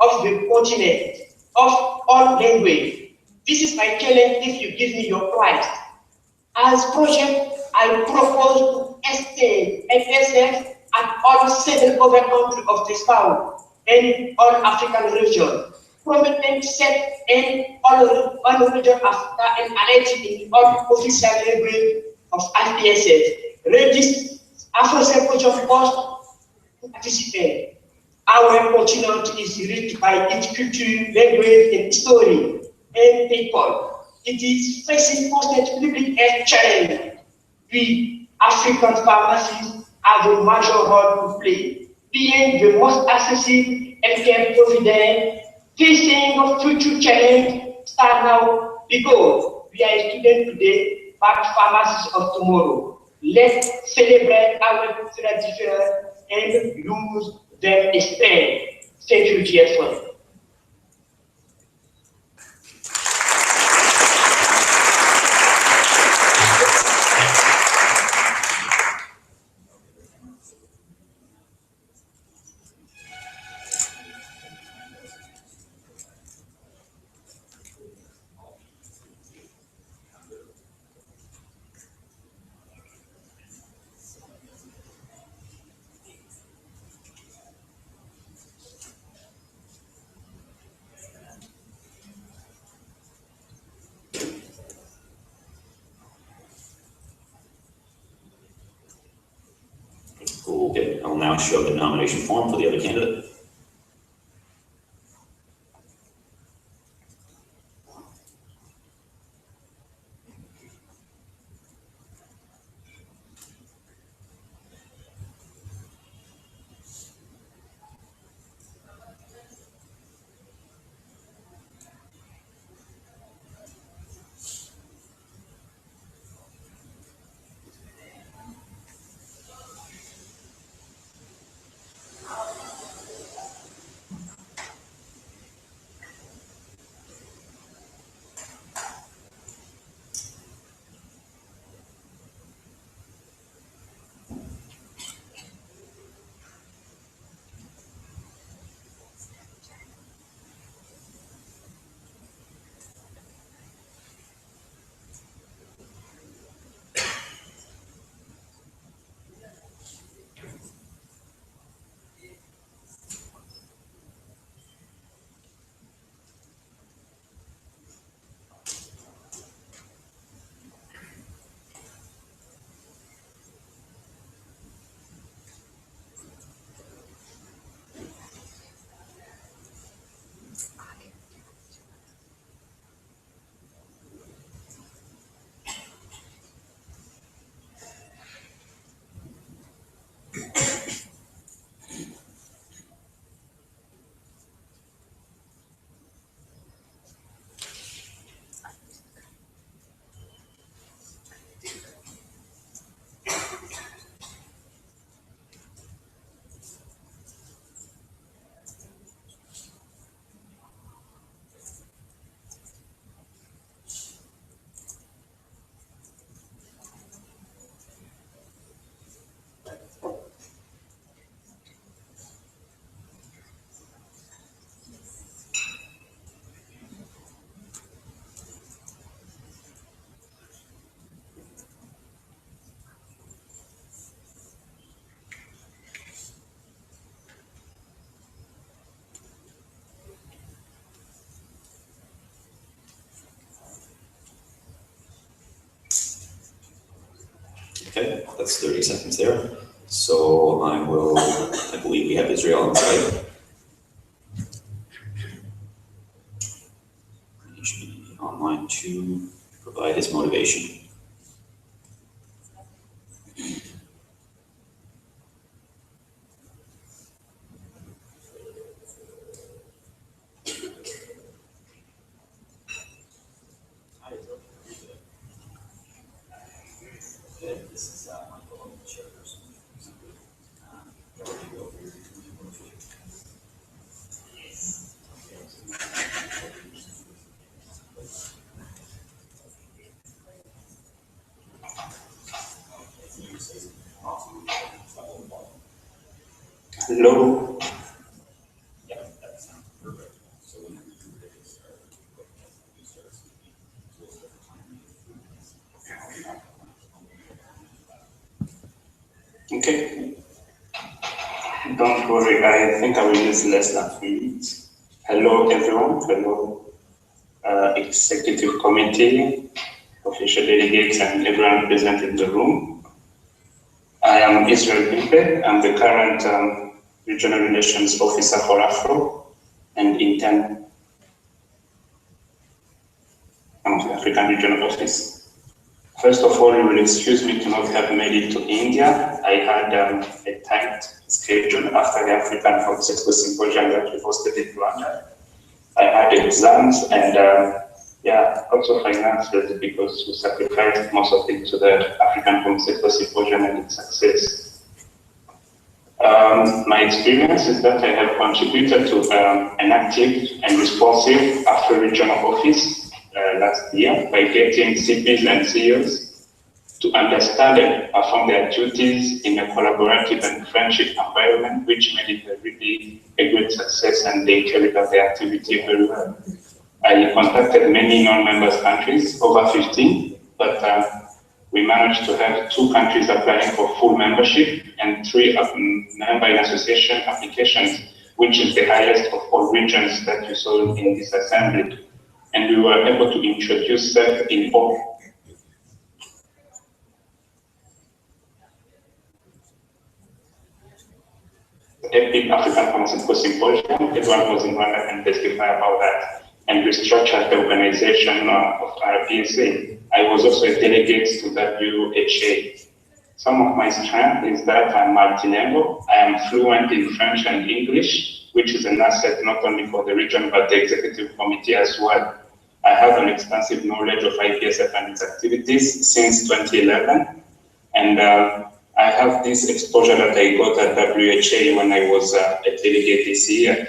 of the continent, of all language. This is my challenge if you give me your prize. As project, I propose to extend IPSF at all 7 other countries of the South and all African regions, promoting set in all region Africa and alleged in all official language of IPSF. Register Afro project cost to participate. Our continent is rich by its culture, language, and history, and people. It is facing constant public health challenge. We African pharmacies have a major role to play, being the most accessible healthcare provider, facing a future challenge start now because we are students today, but pharmacists of tomorrow. Let's celebrate our cultural difference and use them instead. Thank you, Jefferson. Okay, I'll now show the nomination form for the other candidate. Okay, that's 30 seconds there. So I believe we have Israel on site. He should be online to provide his motivation. Hello. Yeah, that sounds perfect. Okay. Don't worry, I think I will use less than 3 minutes. Hello, everyone. Hello, executive committee, official delegates, and everyone present in the room. I am Israel Bimpe. I'm the current Regional Relations Officer for Afro and intern from the African Regional Office. First of all, you will excuse me to not have made it to India. I had a tight schedule after the African Pharmaceutical Symposium that we hosted in Rwanda. I had exams and also finances because we sacrificed most of it to the African Pharmaceutical Symposium and its success. My experience is that I have contributed to an active and responsive Afro-regional office last year by getting CPs and CEOs to understand and perform their duties in a collaborative and friendship environment, which made it really a great success, and they carried out their activity very well. I contacted many non-members countries, over 15, but we managed to have 2 countries applying for full membership and 3 member in association applications, which is the highest of all regions that you saw in this assembly. And we were able to introduce that in all. A big African Pharmaceutical Symposium, everyone was in Rwanda and testify about that, and restructured the organization of IPSF. I was also a delegate to WHA. Some of my strength is that I'm multilingual. I am fluent in French and English, which is an asset not only for the region, but the executive committee as well. I have an extensive knowledge of IPSF and its activities since 2011, and I have this exposure that I got at WHA when I was a delegate this year.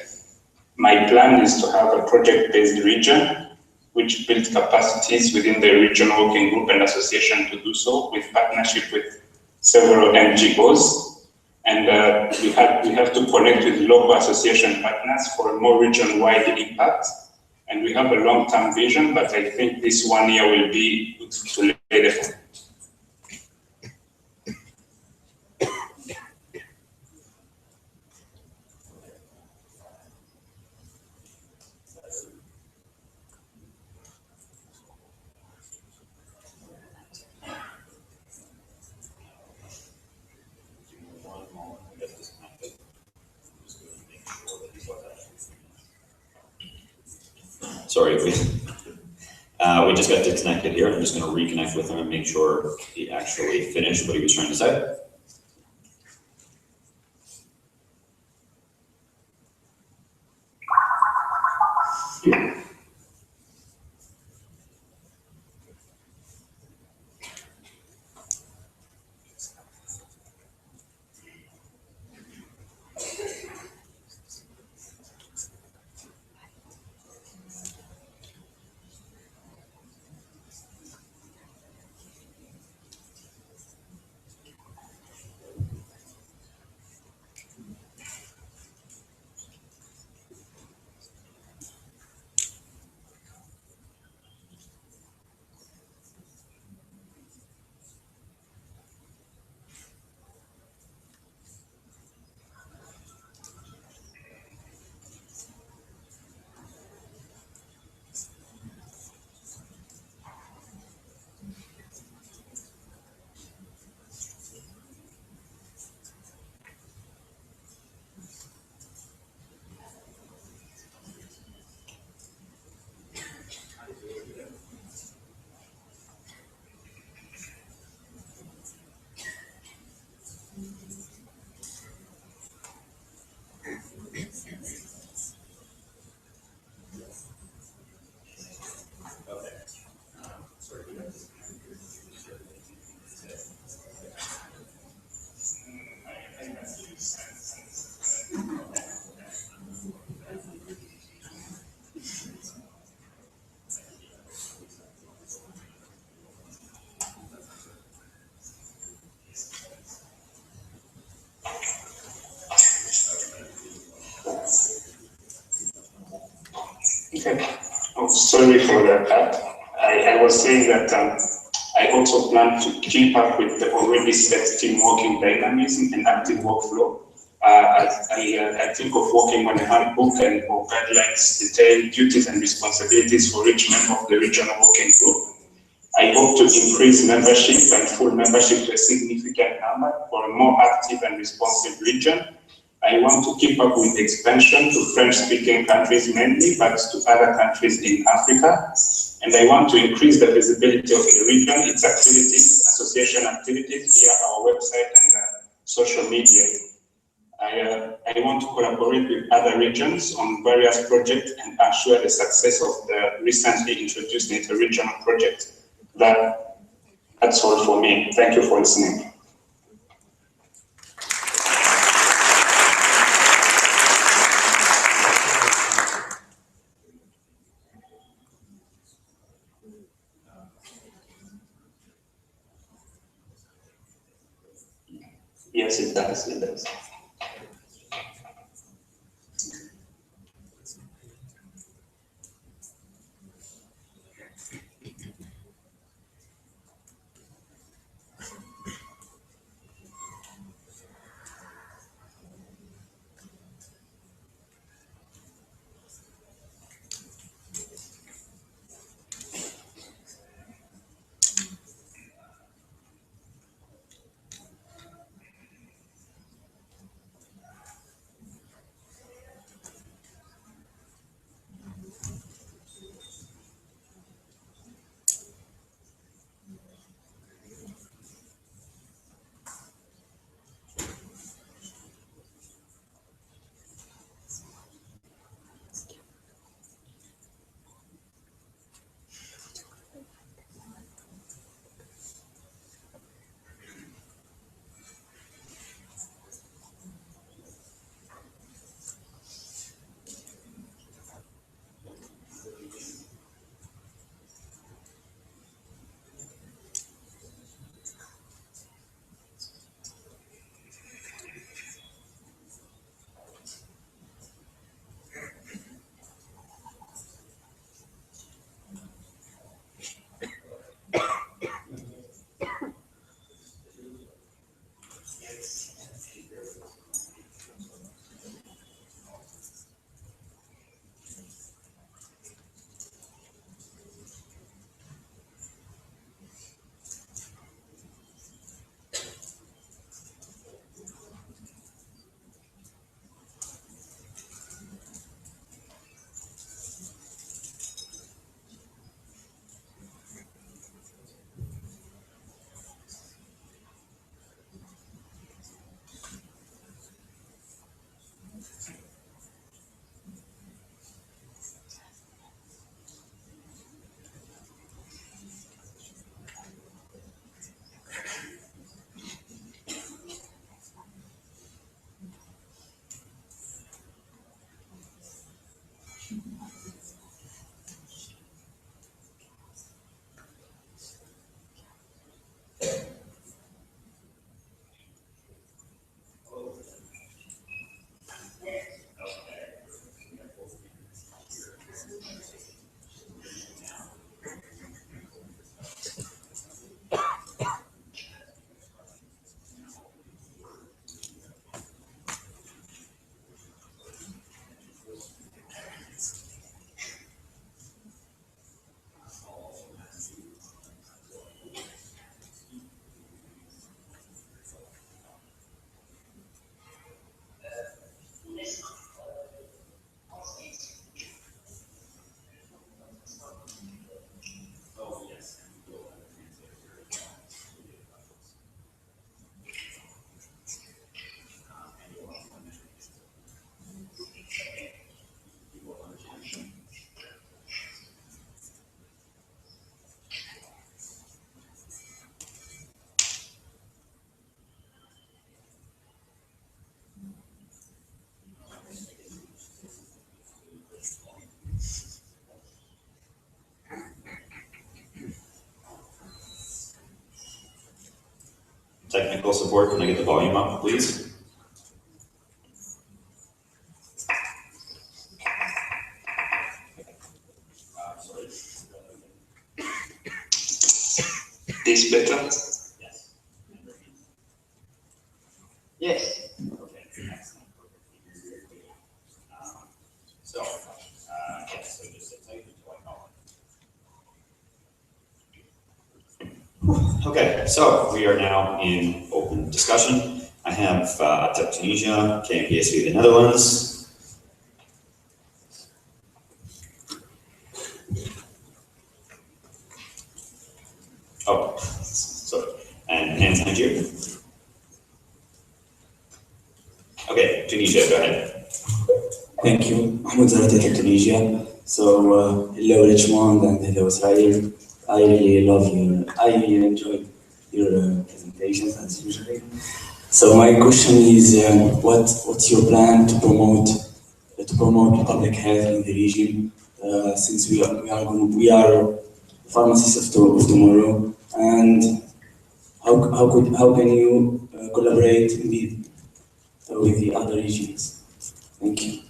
My plan is to have a project-based region, which builds capacities within the regional working group and association to do so, with partnership with several NGOs. And we have to connect with local association partners for a more region-wide impact. And we have a long-term vision, but I think this 1 year will be good to lay the. Sorry, we just got disconnected here. I'm just going to reconnect with him and make sure he actually finished what he was trying to say. Okay. Oh, sorry for that. I was saying that I I also plan to keep up with the already set team working dynamism and active workflow. I think of working on a handbook and or guidelines detail duties and responsibilities for each member of the regional working group. I hope to increase membership and full membership to a significant number for a more active and responsive region. I want to keep up with expansion to French-speaking countries mainly, but to other countries in Africa. And I want to increase the visibility of the region, its activities, association activities via our website and social media. I want to collaborate with other regions on various projects and assure the success of the recently introduced inter-regional project. That's all for me. Thank you for listening. Yes, it does. It does. Technical support, can I get the volume up, please? this better? Yes. Yes. Okay, excellent. So, yes, so just sit tight until I call. Okay, so we are now in open discussion. I have IPSF Tunisia, IPSF the Netherlands. Oh, sorry, and Nigeria. Okay, Tunisia, go ahead. Thank you. Mahmoud Zarate from Tunisia. So, hello Richmond and hello Israel. I really enjoyed your presentations as usual. So my question is, what's your plan to promote public health in the region? Since we are pharmacists of tomorrow, and how can you collaborate with the other regions? Thank you.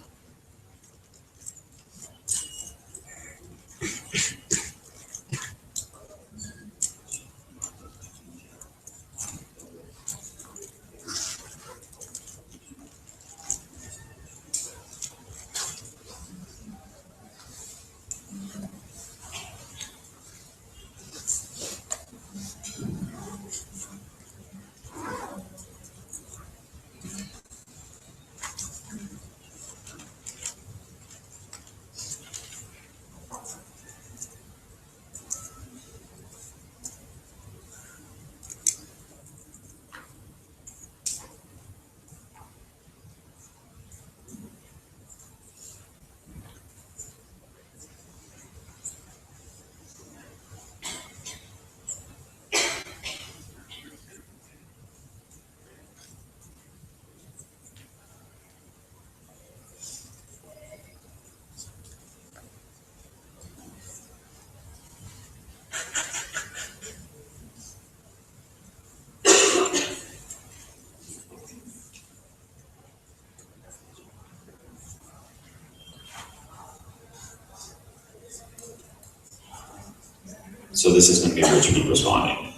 So this is going to be Richmond responding.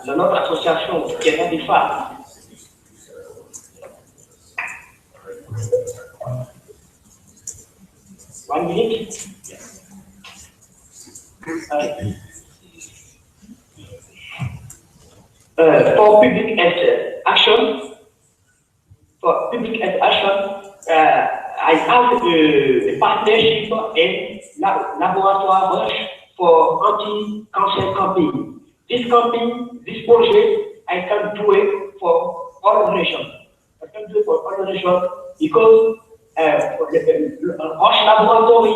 Notre association qui est des femmes. One minute. For public health action, I have a partnership in laboratoire Roche for anti-cancer campaign. This campaign, this project, I can do it for all regions. I can do it for all regions because Roche laboratory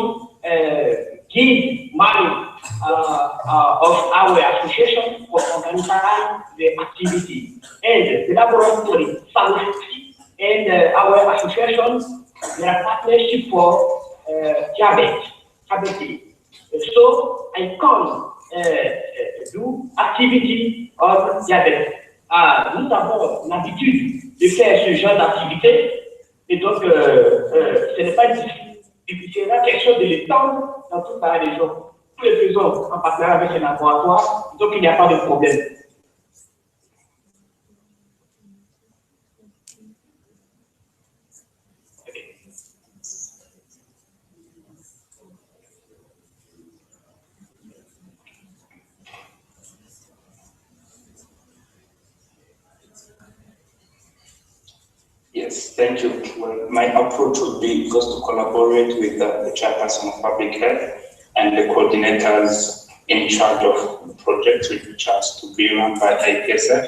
give money of our association for organizing the activity. And the laboratory Sanofi and our association, they are partnership for diabetes. So I can do activity on diabète. Nous avons l'habitude de faire ce genre d'activité et donc ce n'est pas difficile. C'est là quelque chose de l'étendre dans toute la région. Tous les faisons en partenariat avec les laboratoires, donc il n'y a pas de problème. Yes, thank you. Well, my approach would be first to collaborate with the chairperson of public health and the coordinators in charge of the project, which has to be run by IPSF.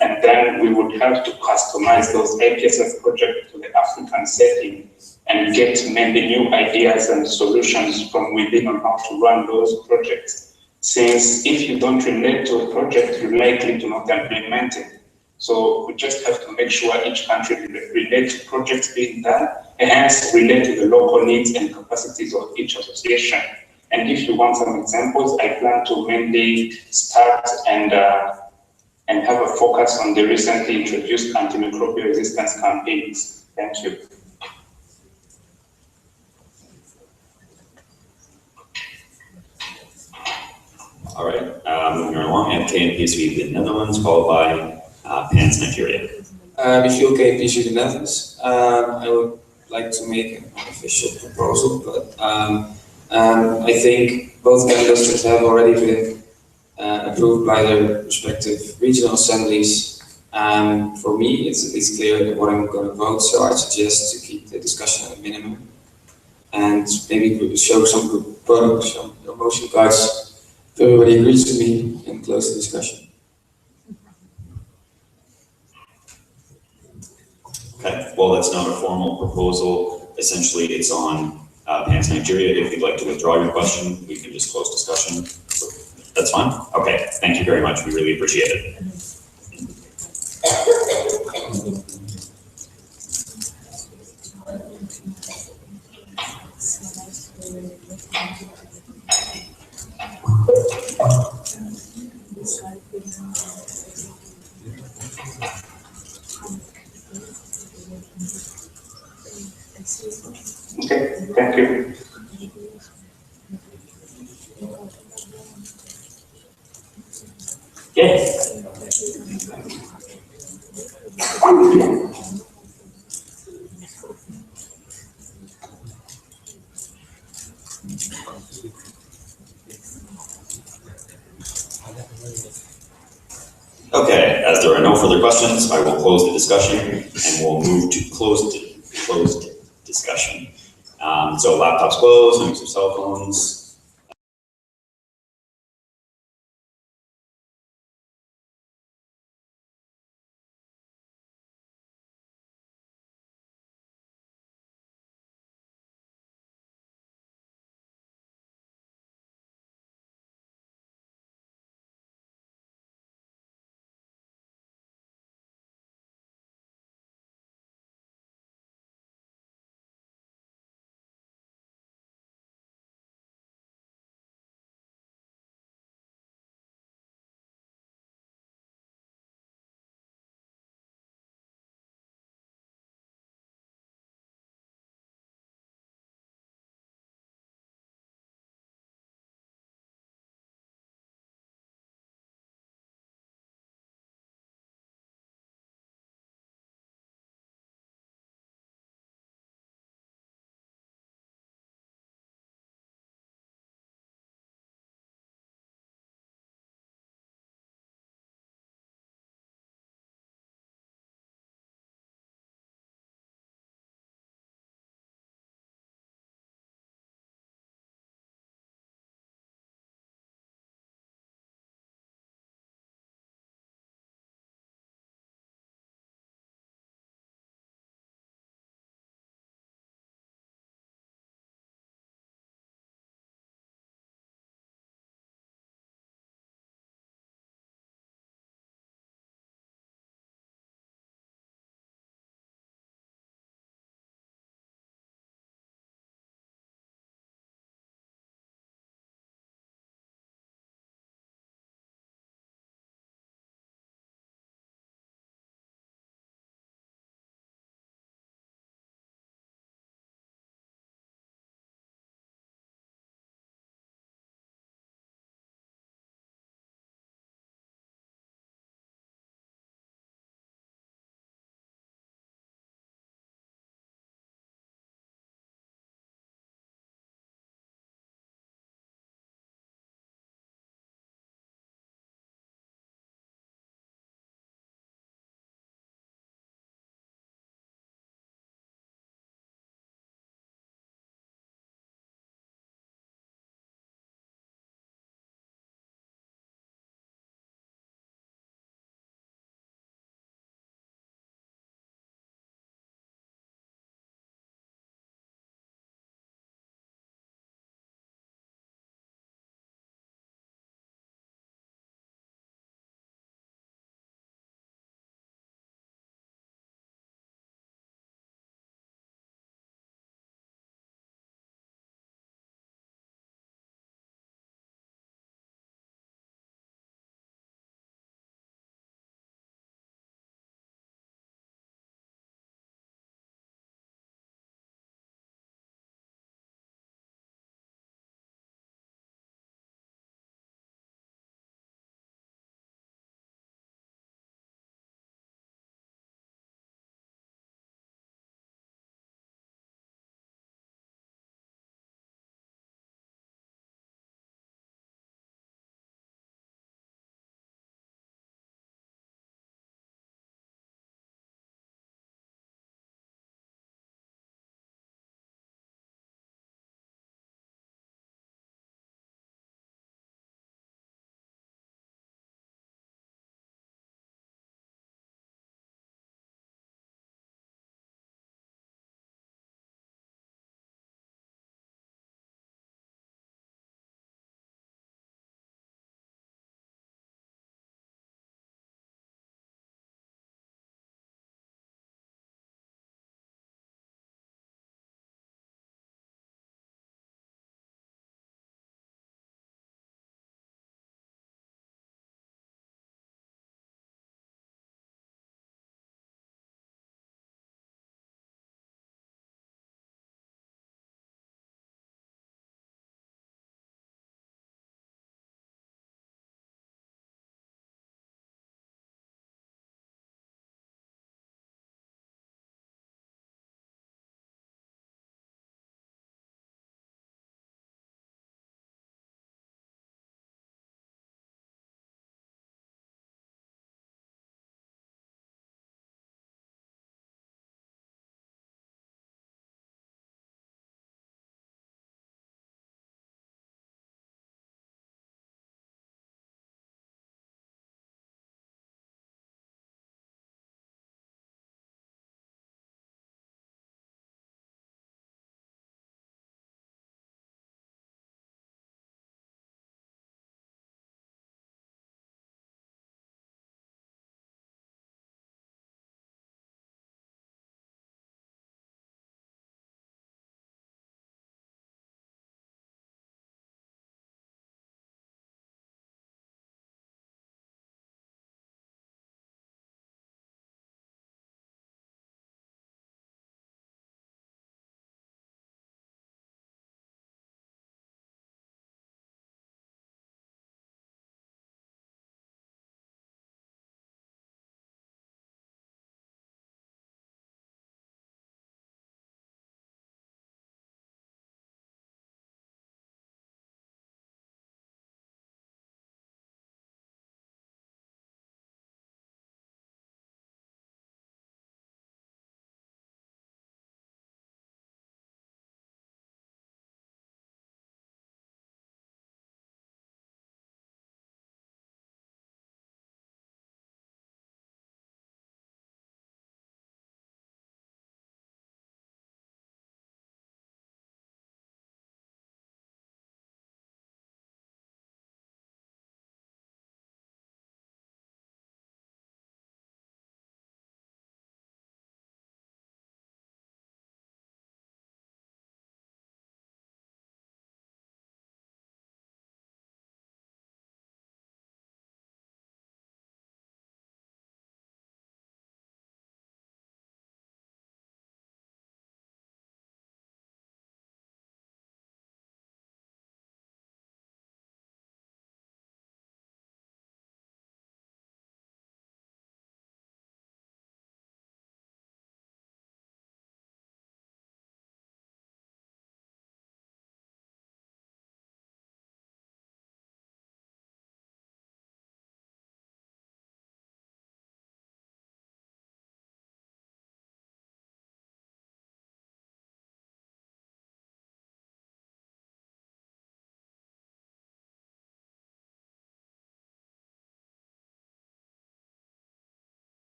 And then we would have to customize those IPSF projects to the African setting and get many new ideas and solutions from within on how to run those projects. since if you don't relate to a project, you're likely to not implement it. So we just have to make sure each country relate to projects being done, and hence relate to the local needs and capacities of each association. And if you want some examples, I plan to mainly start and have a focus on the recently introduced antimicrobial resistance campaigns. Thank you. All right, moving right along, I have KNPSV the Netherlands, followed by PANS Nigeria. Michiel KNPSV the Netherlands. I would like to make an official proposal, but I think both candidates have already been approved by their respective regional assemblies. For me, it's clear what I'm going to vote, so I suggest to keep the discussion at a minimum and maybe show some motion cards. If everybody agrees with me, and close the discussion. Okay, well, that's not a formal proposal. Essentially, it's on PANS Nigeria. If you'd like to withdraw your question, we can just close discussion. That's fine? Okay, thank you very much. We really appreciate it. Okay, thank you. Yes. Okay, as there are no further questions, I will close the discussion and we'll move to closed discussion. So laptops closed, no use of cell phones.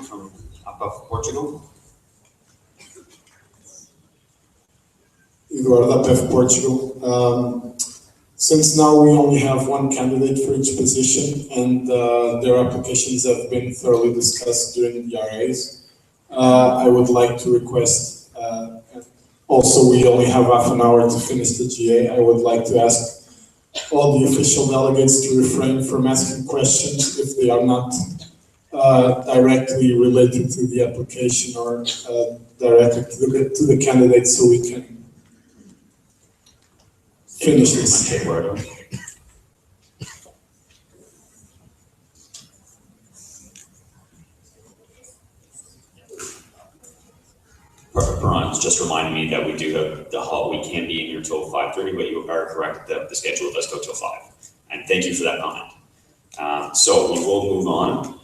from above Portugal. Eduardo Pef, Portugal. Since now we only have one candidate for each position and their applications have been thoroughly discussed during the RAs, I would like to request, also we only have half an hour to finish the GA, I would like to ask all the official delegates to refrain from asking questions if they are not directly related to the application or directly to the candidate, so we can finish this. Perfect, Ron, just reminding me that we do have the hall, we can be in here till 5:30, but you are correct that the schedule does go till 5. And thank you for that comment. So we will move on.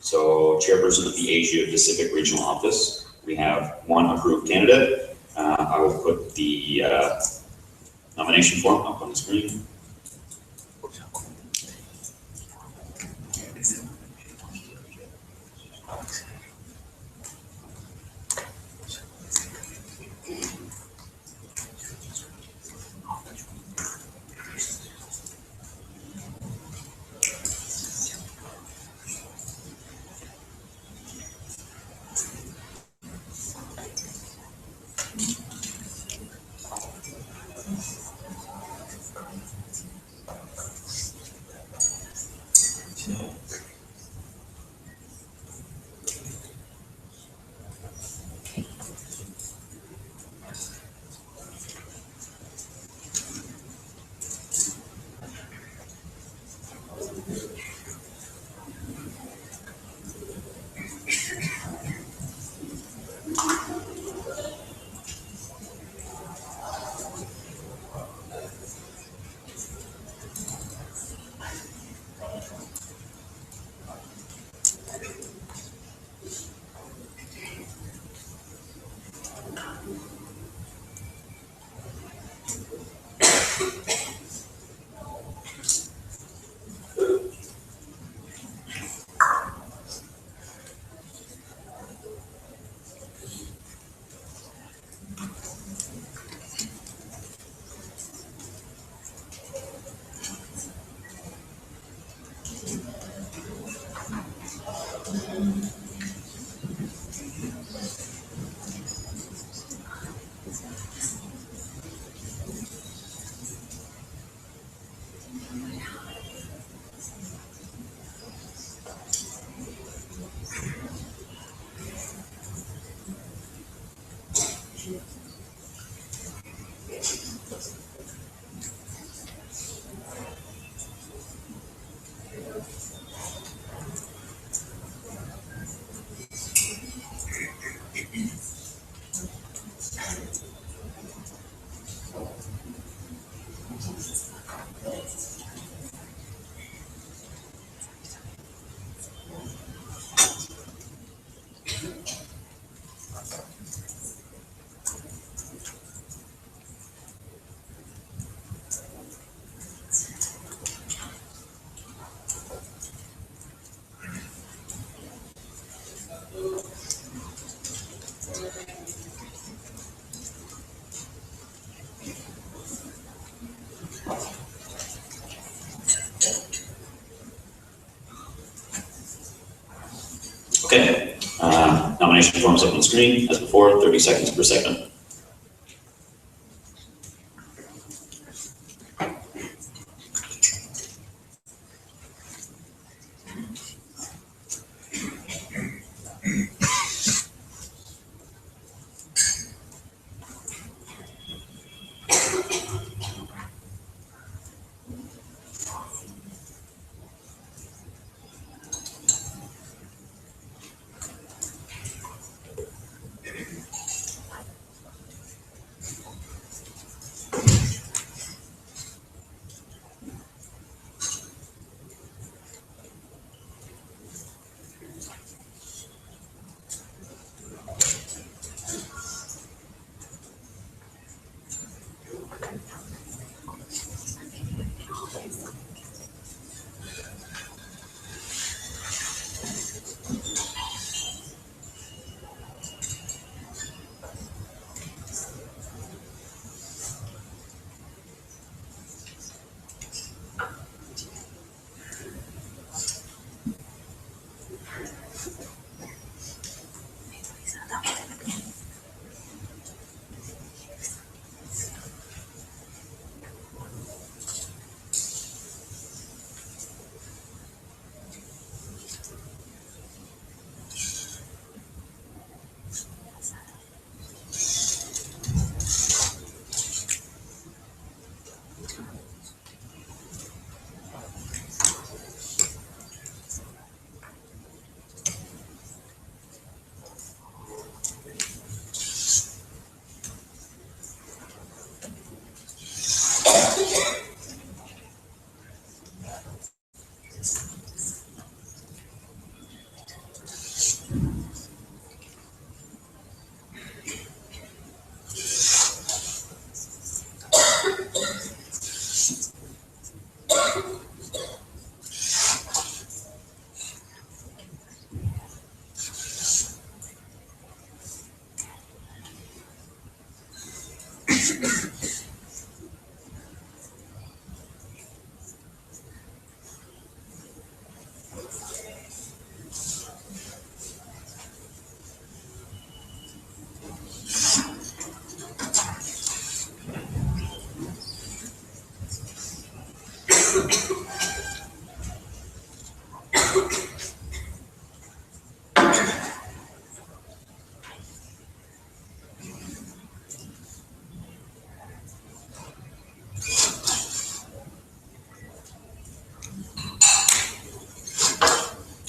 So chairperson of the Asia Pacific Regional Office, we have one approved candidate. I will put the nomination form up on the screen. Okay, nomination forms up on the screen as before, 30 seconds per segment.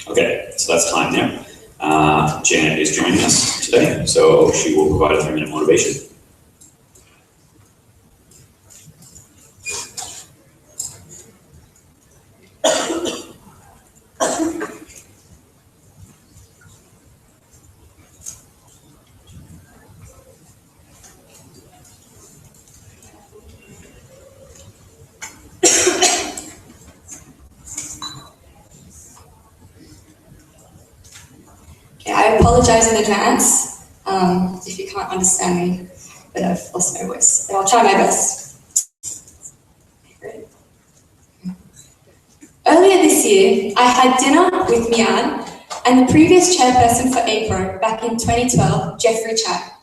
Okay, so that's time there. Janet is joining us today, so she will provide a 3-minute motivation. I apologize in advance if you can't understand me, but I've lost my voice. But I'll try my best. Great. Earlier this year, I had dinner with Mian and the previous chairperson for APRO back in 2012, Jeffrey Chat.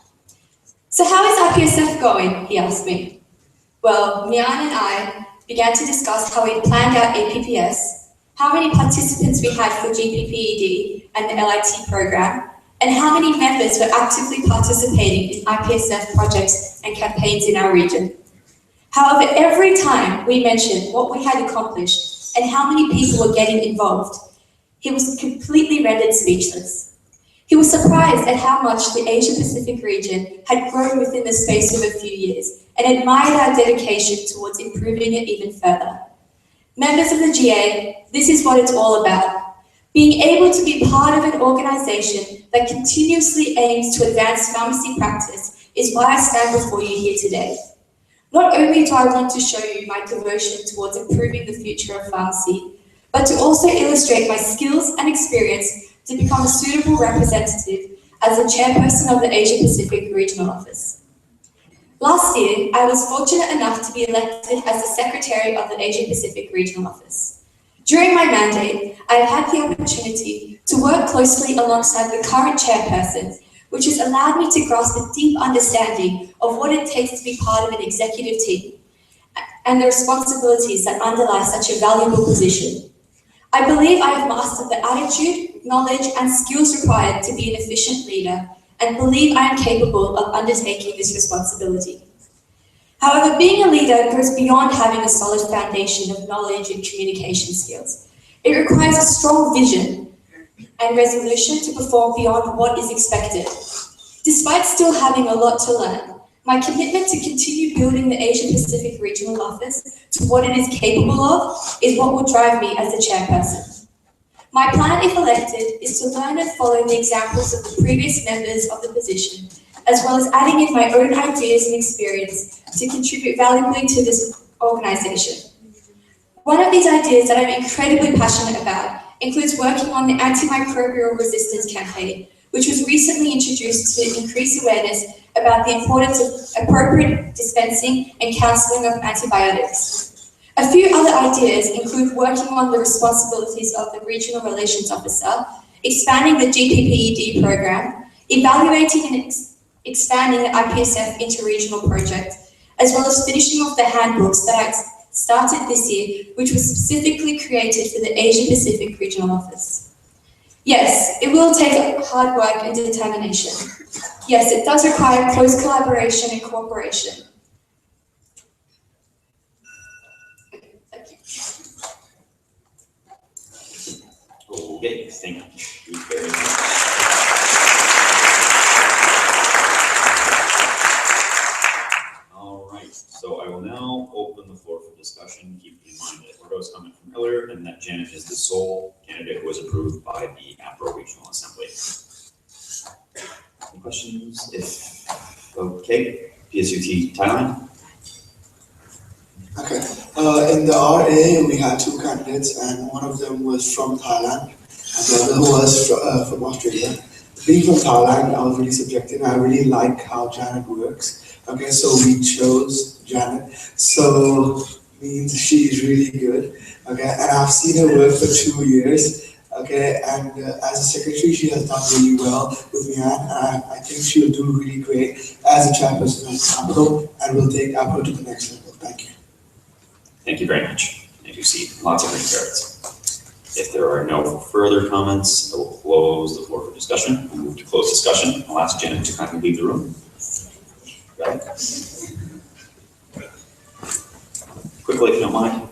So how is IPSF going? He asked me. Well, Mian and I began to discuss how we planned our APPS, how many participants we had for GPPED and the LIT program, and how many members were actively participating in IPSF projects and campaigns in our region. However, every time we mentioned what we had accomplished and how many people were getting involved, he was completely rendered speechless. He was surprised at how much the Asia-Pacific region had grown within the space of a few years and admired our dedication towards improving it even further. Members of the GA, this is what it's all about. Being able to be part of an organisation that continuously aims to advance pharmacy practice is why I stand before you here today. Not only do I want to show you my devotion towards improving the future of pharmacy, but to also illustrate my skills and experience to become a suitable representative as the chairperson of the Asia-Pacific Regional Office. Last year, I was fortunate enough to be elected as the Secretary of the Asia-Pacific Regional Office. During my mandate, I have had the opportunity to work closely alongside the current chairperson, which has allowed me to grasp a deep understanding of what it takes to be part of an executive team and the responsibilities that underlie such a valuable position. I believe I have mastered the attitude, knowledge, and skills required to be an efficient leader, and believe I am capable of undertaking this responsibility. However, being a leader goes beyond having a solid foundation of knowledge and communication skills. It requires a strong vision and resolution to perform beyond what is expected. Despite still having a lot to learn, my commitment to continue building the Asia-Pacific Regional Office to what it is capable of is what will drive me as the chairperson. My plan, if elected, is to learn and follow the examples of the previous members of the position, as well as adding in my own ideas and experience to contribute valuably to this organisation. One of these ideas that I'm incredibly passionate about includes working on the antimicrobial resistance campaign, which was recently introduced to increase awareness about the importance of appropriate dispensing and counselling of antibiotics. A few other ideas include working on the responsibilities of the Regional Relations Officer expanding the GPPED program, evaluating and expanding the IPSF interregional project, as well as finishing off the handbooks that I started this year, which was specifically created for the Asia Pacific Regional Office. Yes, it will take hard work and determination. Yes, it does require close collaboration and cooperation. Thank you. Okay, thank you very much. All right, so I will now open the floor for discussion, keeping in mind that Roberto's comment from earlier and that Janet is the sole candidate who was approved by the APRO Regional Assembly. Any questions? If, okay, PSUT Thailand. Okay. In the RA, we had two candidates, and one of them was from Thailand, and the other was from Australia. Being from Thailand, I was really subjective. I really like how Janet works. Okay, so we chose Janet. So means she is really good. Okay, and I've seen her work for 2 years. Okay, and as a secretary, she has done really well with me, and I think she will do really great as a chairperson of APRO, and will take APRO to the next level. Thank you. Thank you very much. I do see lots of green cards. If there are no further comments, I will close the floor for discussion. We'll move to close discussion. I'll ask Janet to kindly leave the room. Right. Quickly, if you don't mind.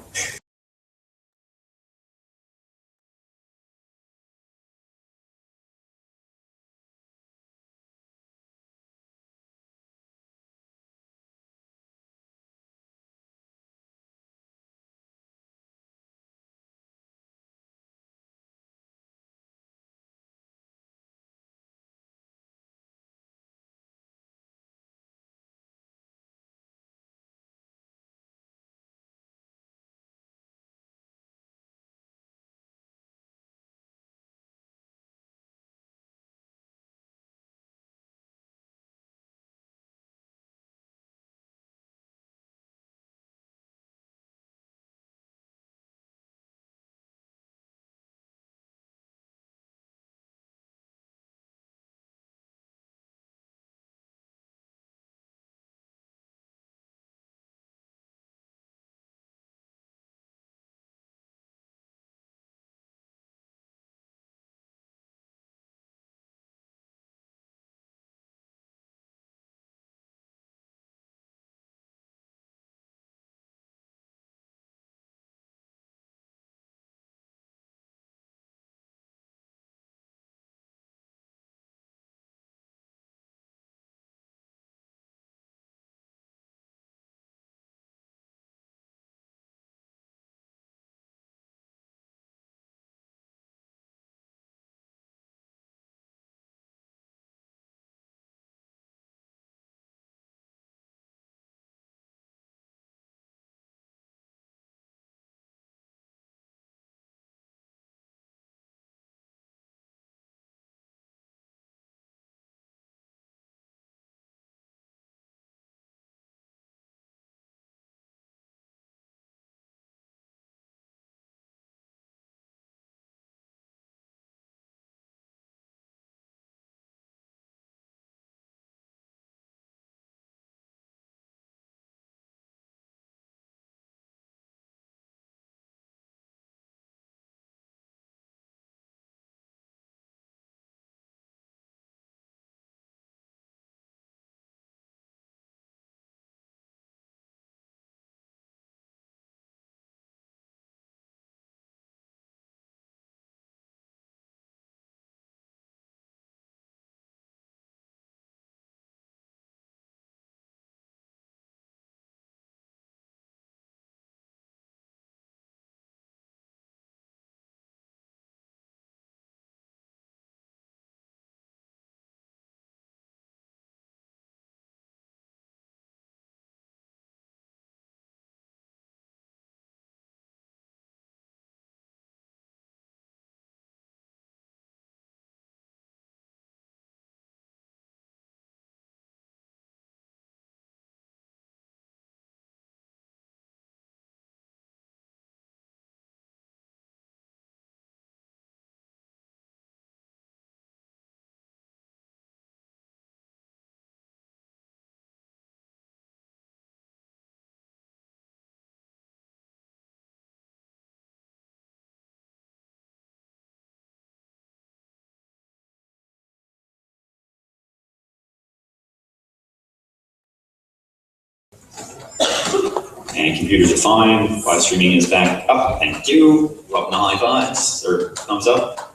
And computers are fine. Live streaming is back up. Thank you. Up no high fives or thumbs up.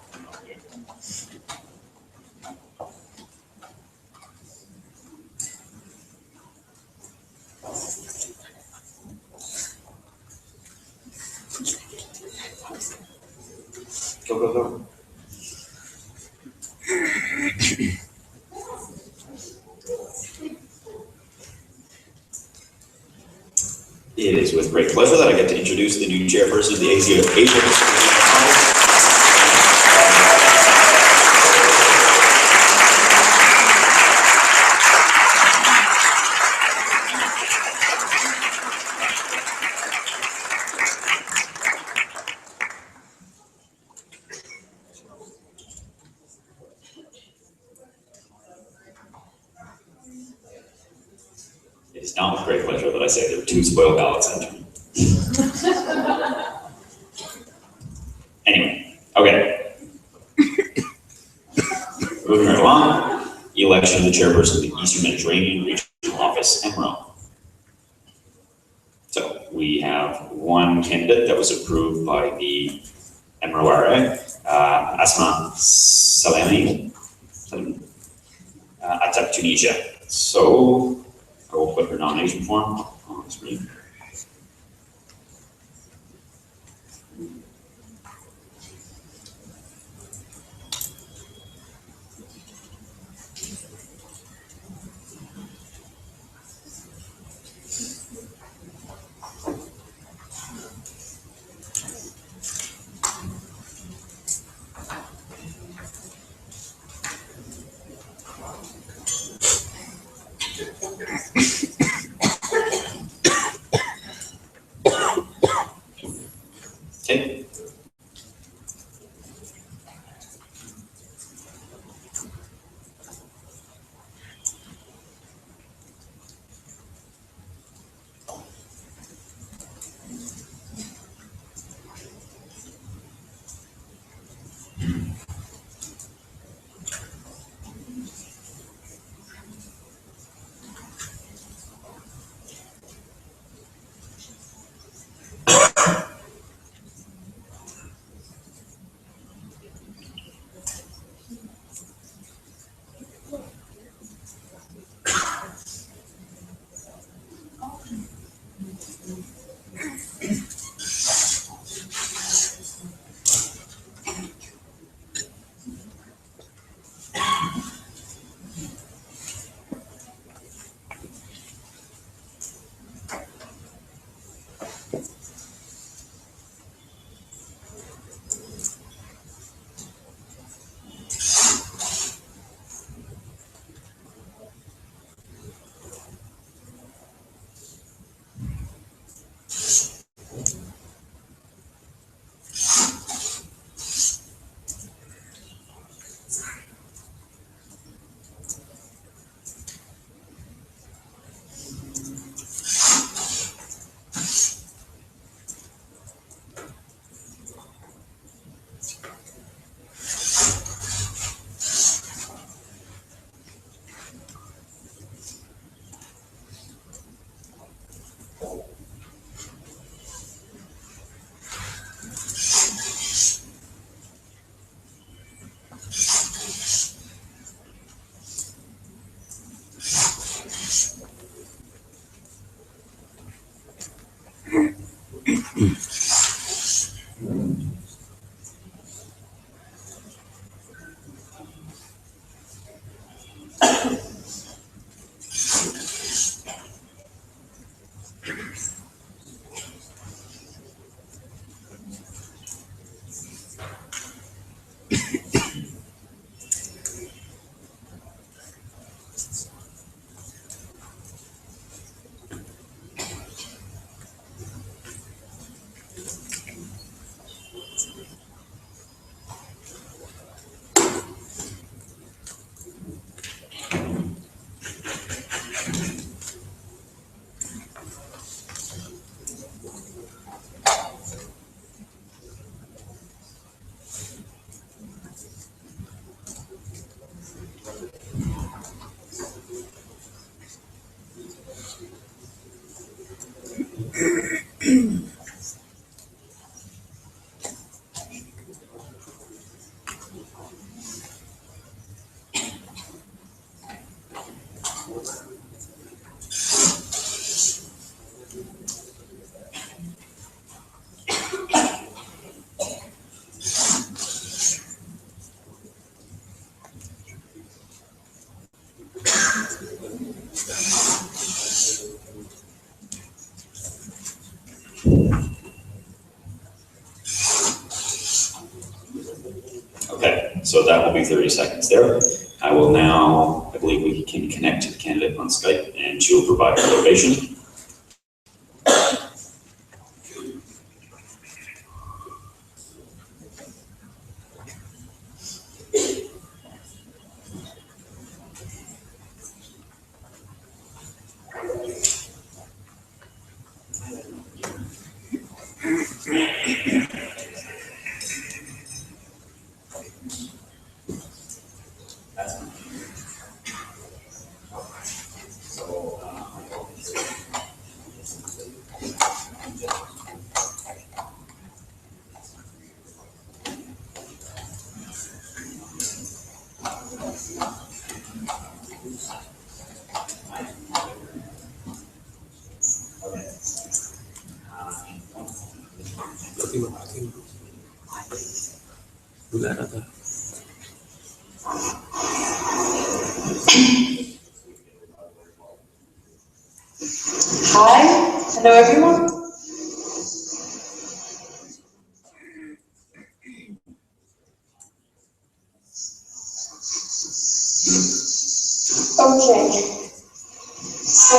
Go, go, go. It is with great pleasure that I get to introduce the new chairperson of the Asia. It is not with great pleasure that I say there are 2 spoiled ballots entering. Anyway, okay. Moving right along, election of the chairperson of the Eastern Mediterranean Regional Office, MRO. So we have one candidate that was approved by the MRO, Asma Salami, Attack Tunisia. So I will put her nomination form on the screen. Okay, so that will be 30 seconds there. I will now, I believe we can connect to the candidate on Skype and she will provide her location. Hi, hello everyone. Okay, so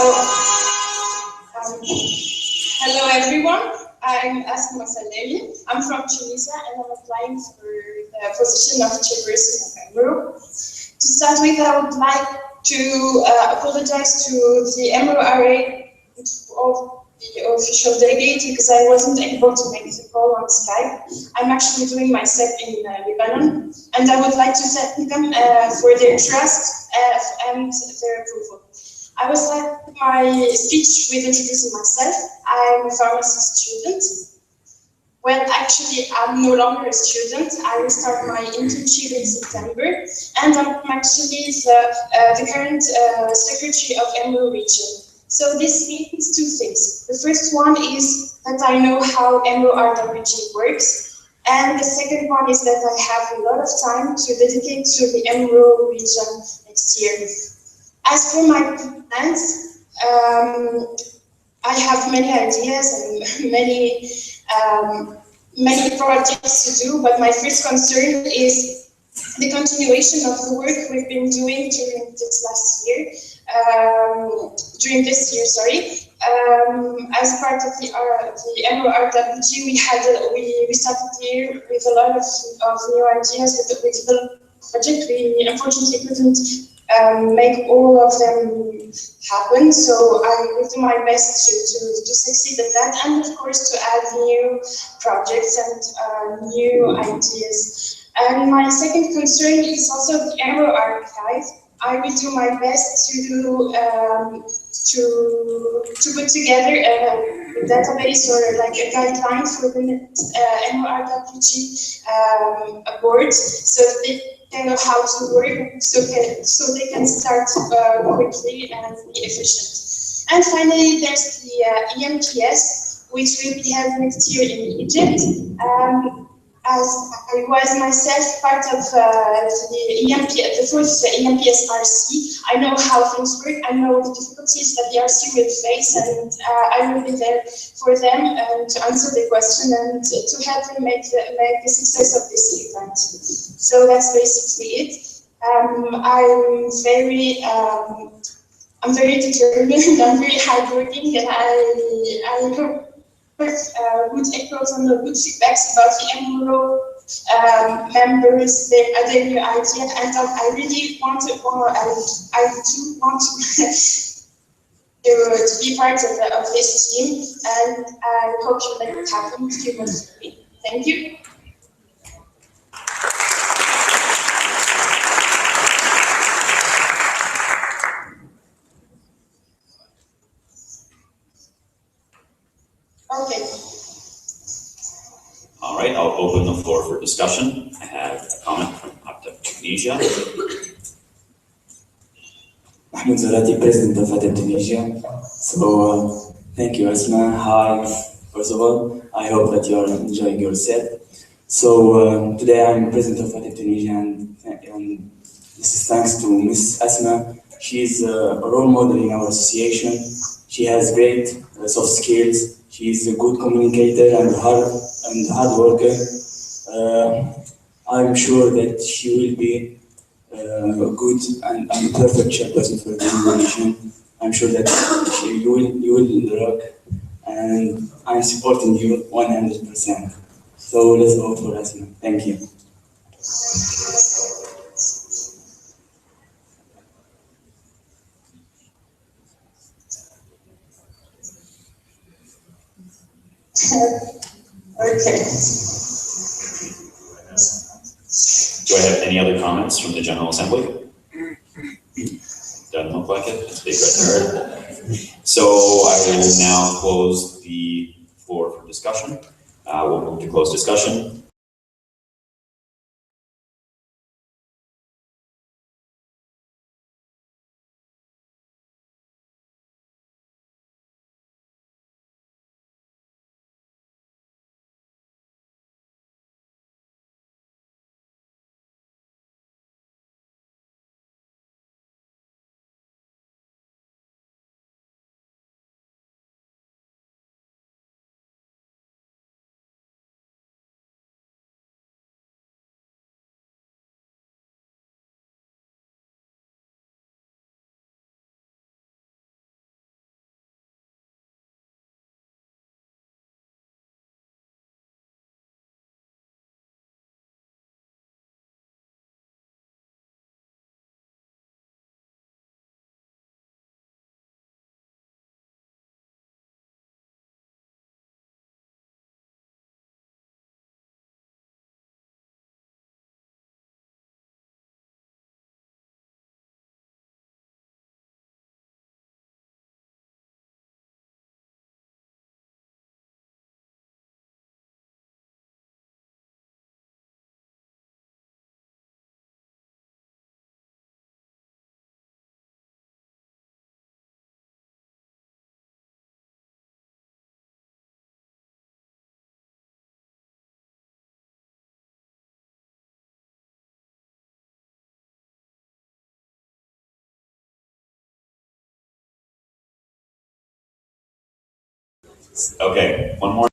hello everyone. I'm Asma Salemi. I'm from Tunisia and I'm applying for the position of chairperson of EMRO. To start with, I would like to apologize to the EMRO RA of the official delegate because I wasn't able to make the call on Skype. I'm actually doing my step in Lebanon, and I would like to thank them for their trust and their approval. I will start my speech with introducing myself. I'm a pharmacy student. Well, actually, I'm no longer a student. I will start my internship in September, and I'm actually the current secretary of EMRO region. So this means two things. The first one is that I know how EMRO RWG works, and the second one is that I have a lot of time to dedicate to the EMRO region next year. As for my plans, I have many ideas and many projects to do, but my first concern is the continuation of the work we've been doing during this year. As part of the EMRO RWG, we started the year with a lot of new ideas with the project. We unfortunately couldn't make all of them happen, so I will do my best to succeed at that, and of course to add new projects and new ideas. And my second concern is also the EMRO archive. I will do my best to put together a database or like a guideline for the EMRO RWG board, so that they know how to work, so they can start quickly and be efficient. And finally, there's the EMPS, which will be held next year in Egypt. As I was myself part of the fourth EMPS RC, I know how things work, I know the difficulties that the RC will face, and I will be there for them and to answer the question and to help them make the success of this event. So that's basically it. I'm very determined, I'm very hardworking, and I hope good echoes and good feedbacks about the EMRO members, their new idea, and I really want to, I do want to be part of this team, and I hope you make it happen with me. Thank you. Okay. All right, I'll open the floor for discussion. I have a comment from Tunisia. Mahmoud Zarati, President of IPSF Tunisia. So, thank you, Asma. Hi, first of all, I hope that you are enjoying your set. So, today I'm President of IPSF Tunisia, and this is thanks to Miss Asma. She's a role model in our association. She has great soft skills. She's a good communicator and hard worker. I'm sure that she will be good and perfect chairperson for the organization. I'm sure that you will rock, and I'm supporting you 100%. So let's vote for Asma. Thank you. Okay. Do I have any other comments from the General Assembly? Doesn't look like it. It's big right there. So I will now close the floor for discussion. We'll move to closed discussion. Okay, one more.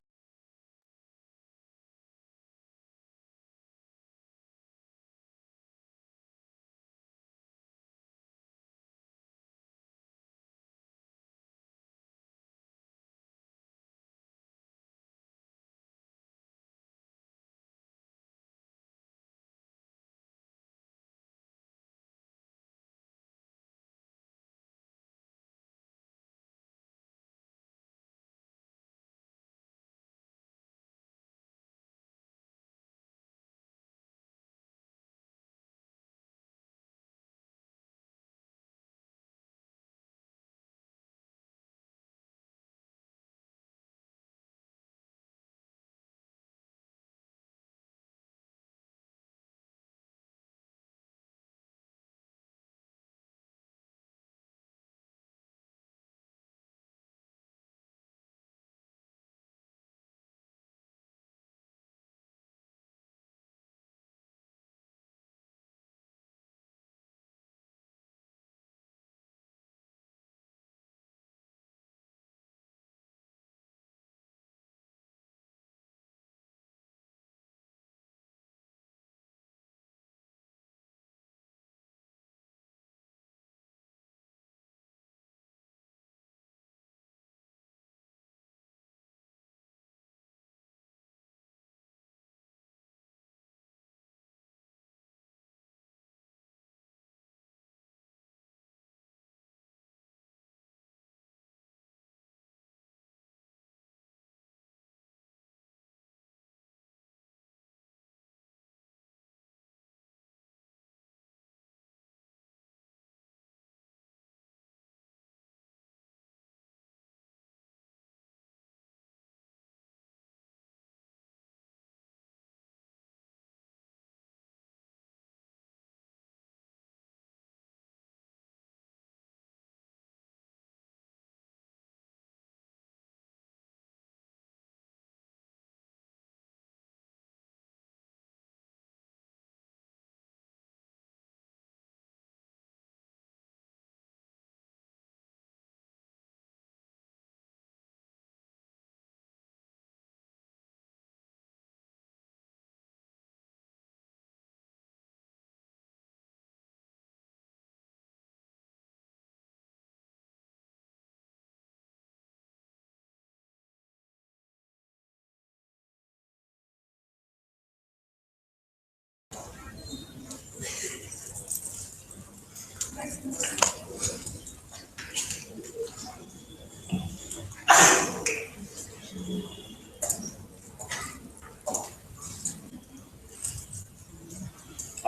Hi,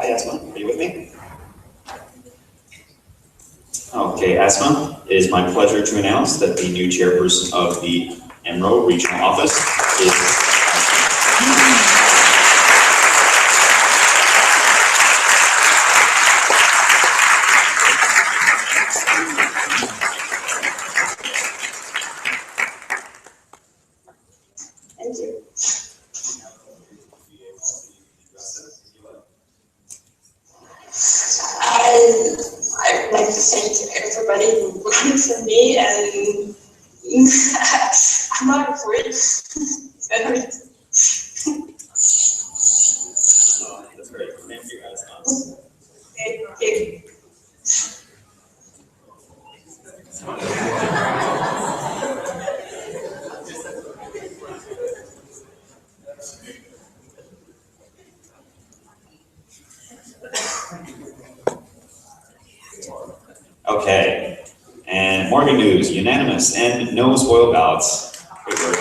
Asma. Are you with me? Okay, Asma, it is my pleasure to announce that the new chairperson of the MRO Regional Office is Thank you. I would like to thank everybody who voted for me, and I'm not afraid. That's great. Thank you, Asma. Okay. Okay, and Morgan News, unanimous and no spoiled ballots. Good work.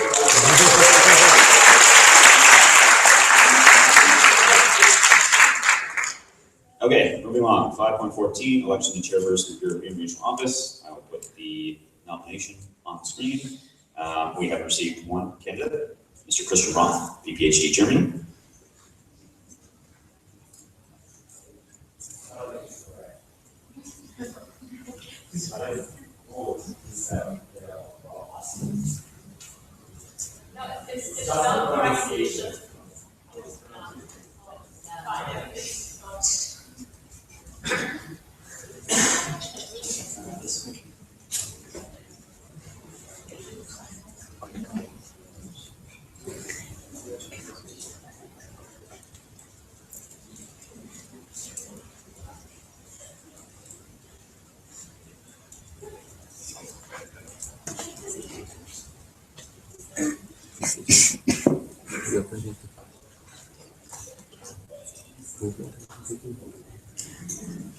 Okay, moving on, 5.14, election of chairperson of European Regional Office. I will put the nomination on the screen. We have received one candidate, Mr. Christian Roth, PhD, Germany.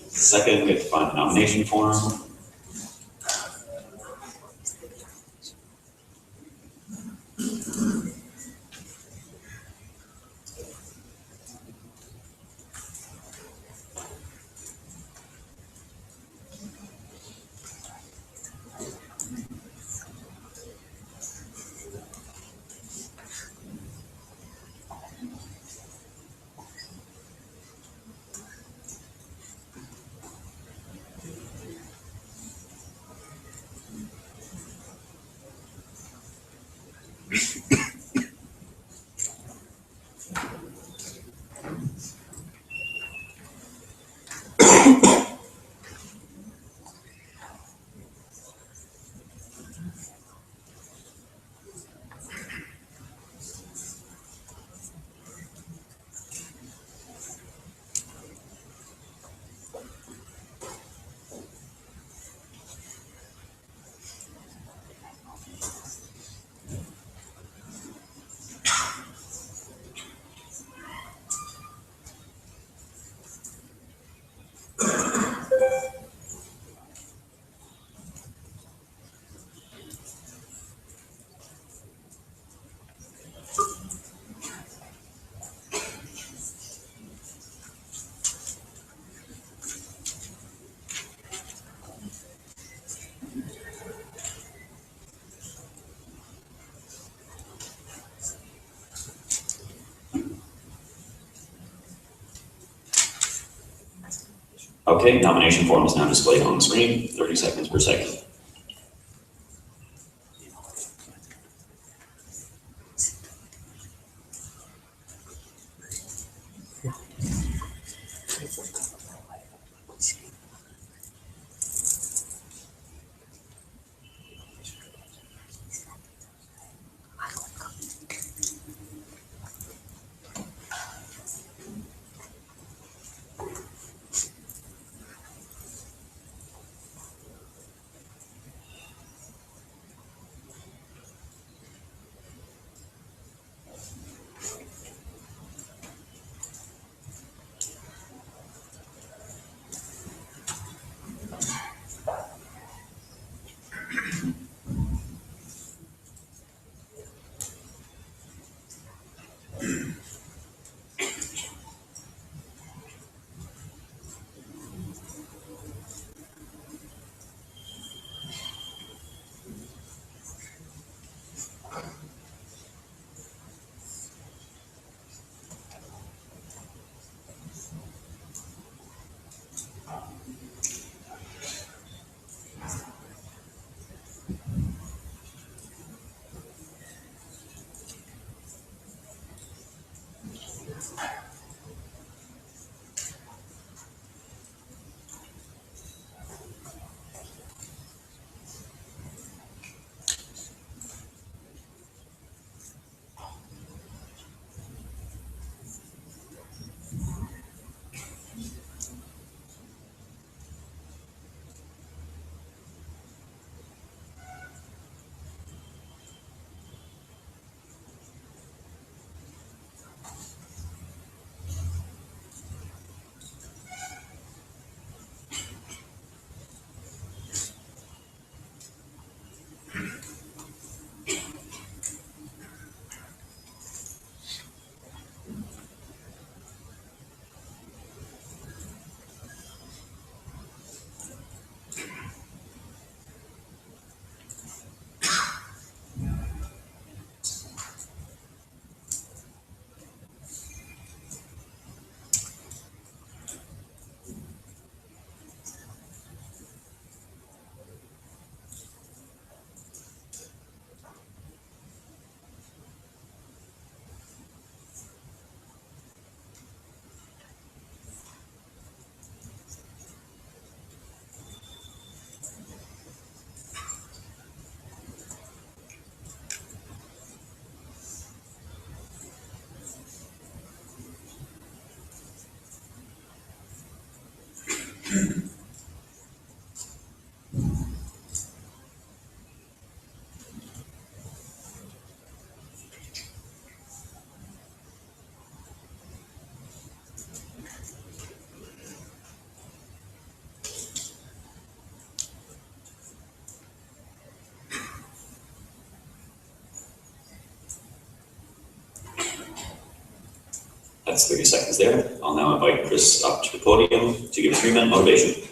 Second, we have to find the nomination form. Okay, nomination form is now displayed on the screen, 30 seconds per second. That's 30 seconds there. I'll now invite Chris up to the podium to give 3-minute motivation.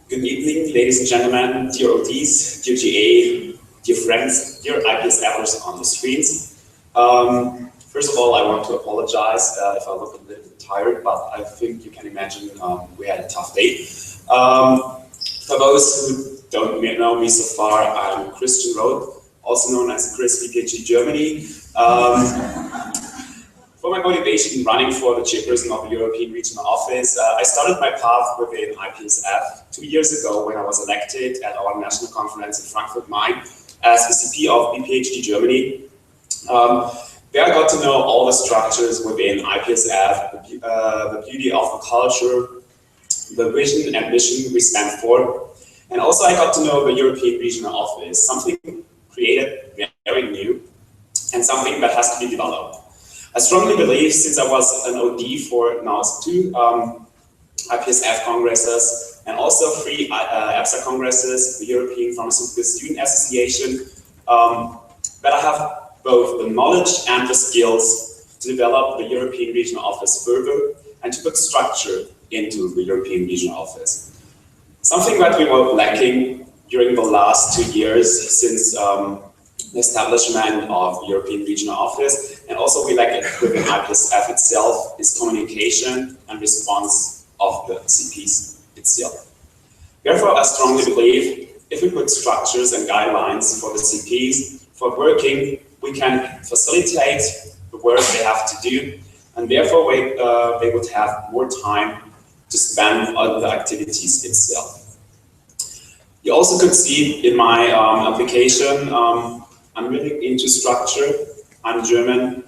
Good evening, ladies and gentlemen, dear ODs, dear GA, dear friends, dear IPSFers on the screens. First of all, I want to apologize if I look a little bit tired, but I think you can imagine we had a tough day. For those who don't know me so far, I'm Christian Roth, also known as Chris PhD Germany. For my motivation in running for the chairperson of the European Regional Office, I started my path within IPSF 2 years ago when I was elected at our national conference in Frankfurt-Main as the CP of PhD Germany. There I got to know all the structures within IPSF, the beauty of the culture, the vision and mission we stand for. And also I got to know the European Regional Office, something created very new and something that has to be developed. I strongly believe, since I was an OD for now 2 IPSF congresses and also 3 EPSA congresses, the European Pharmaceutical Student Association, that I have both the knowledge and the skills to develop the European Regional Office further and to put structure into the European Regional Office. Something that we were lacking during the last 2 years since the establishment of the European Regional Office, and also we lack it within IPSF itself, is communication and response of the CPs itself. Therefore, I strongly believe if we put structures and guidelines for the CPs for working, we can facilitate the work they have to do, and therefore they would have more time to spend on the activities itself. You also could see in my application, I'm really into structure. I'm German.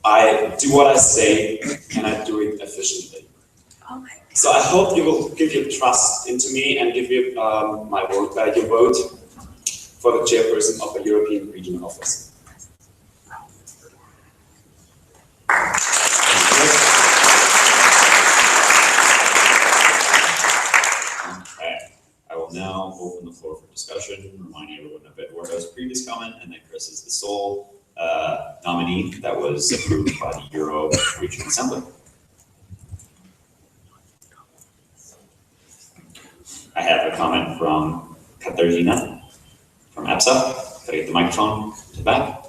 I do what I say, and I do it efficiently. Oh my God. So I hope you will give your trust into me and give you my vote, your vote for the chairperson of the European Regional Office. I will now open the floor for discussion, reminding everyone of Eduardo's previous comment, and that Chris is the sole nominee that was approved by the Euro Regional Assembly. I have a comment from Katarzyna from EPSA. Can I get the microphone to the back?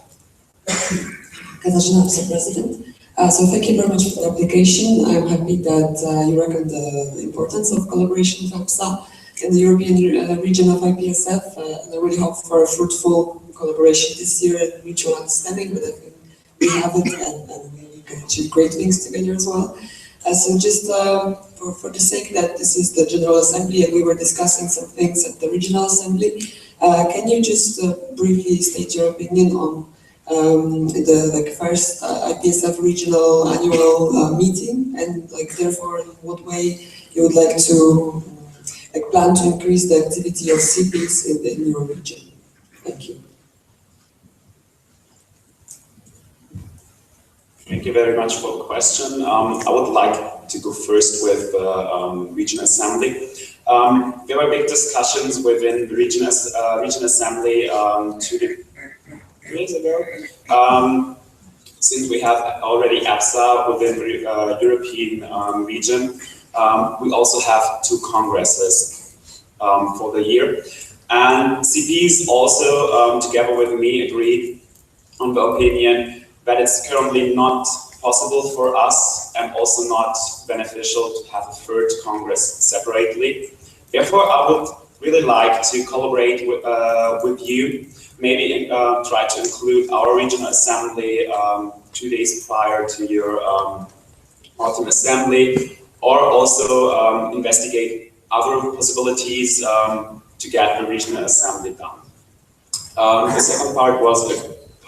Katarzyna, EPSA President. So thank you very much for the application. I'm happy that you reckon the importance of collaboration with EPSA in the European region of IPSF, and I really hope for a fruitful collaboration this year and mutual understanding, but I think we have it and we can achieve great things together as well. So just for the sake that this is the General Assembly and we were discussing some things at the Regional Assembly, can you just briefly state your opinion on the first IPSF regional annual meeting, and therefore in what way you would like to plan to increase the activity of CPs in your region? Thank you. Thank you very much for the question. I would like to go first with the Regional Assembly. There were big discussions within the Regional Assembly 2 years ago. Since we have already EPSA within the European region, we also have 2 congresses for the year. And CPs also, together with me, agreed on the opinion that it's currently not possible for us and also not beneficial to have a 3rd Congress separately. Therefore, I would really like to collaborate with you, maybe try to include our Regional Assembly 2 days prior to your Autumn Assembly, or also investigate other possibilities to get the regional assembly done. The second part was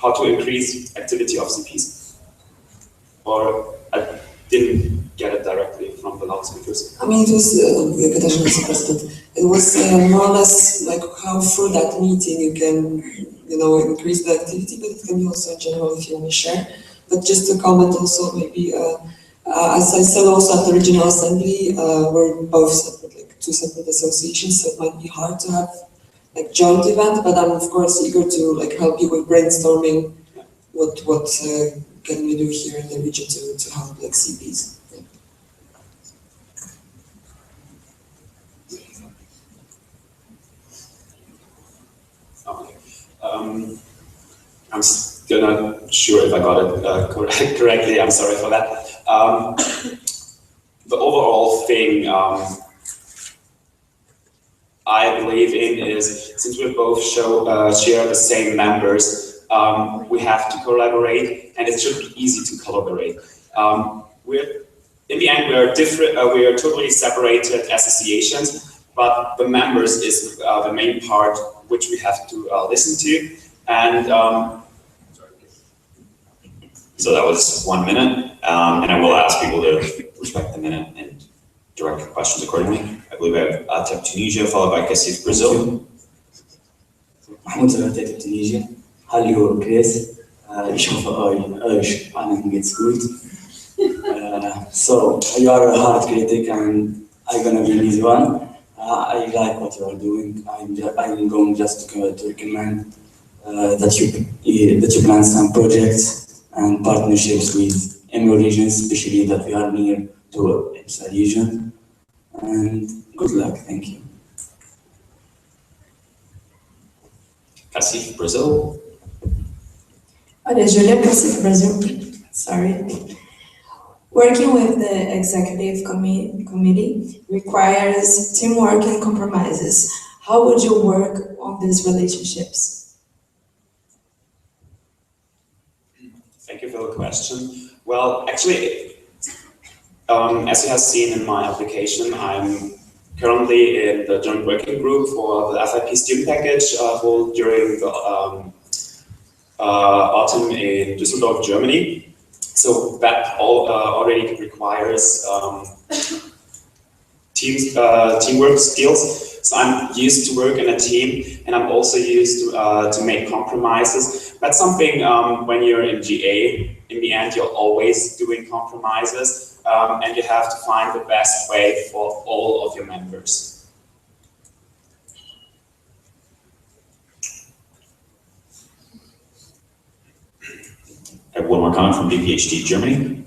how to increase activity of CPs. Or I didn't get it directly from the loudspeakers. I mean, it was, it was more or less like how through that meeting you can, increase the activity, but it can be also in general if you want to share. But just to comment also, maybe, as I said also at the regional assembly, we're both separate, like two separate associations, so it might be hard to have like joint event, but I'm of course eager to like help you with brainstorming what can we do here in the region to help like CPs. Yeah. Okay. I'm still not sure if I got it correctly. I'm sorry for that. The overall thing I believe in is, since we both share the same members, we have to collaborate, and it should be easy to collaborate. In the end, we are different. We are totally separated associations, but the members is the main part which we have to listen to. And so that was 1 minute, and I will ask people to respect the minute and direct questions accordingly. I believe I have Atep Tunisia, followed by Kassif Brazil. محمود زرتيت Tunisia. Hallo Chris. Ich hoffe euch allen geht's gut. So you are a hard critic, and I'm gonna be an easy one. I like what you are doing. I'm going just to recommend that you plan some projects and partnerships with EMEO regions, especially that we are near to IPSA region. And good luck, thank you. Kassif, Brazil. Julia, Kassif, Brazil. Sorry. Working with the executive committee requires teamwork and compromises. How would you work on these relationships? Thank you for the question. Well, actually, as you have seen in my application, I'm currently in the joint working group for the FIP student package held during the autumn in Düsseldorf, Germany. So that already requires teamwork skills. So I'm used to work in a team, and I'm also used to make compromises. That's something when you're in GA, in the end, you're always doing compromises, and you have to find the best way for all of your members. I have one more comment from BPHD Germany.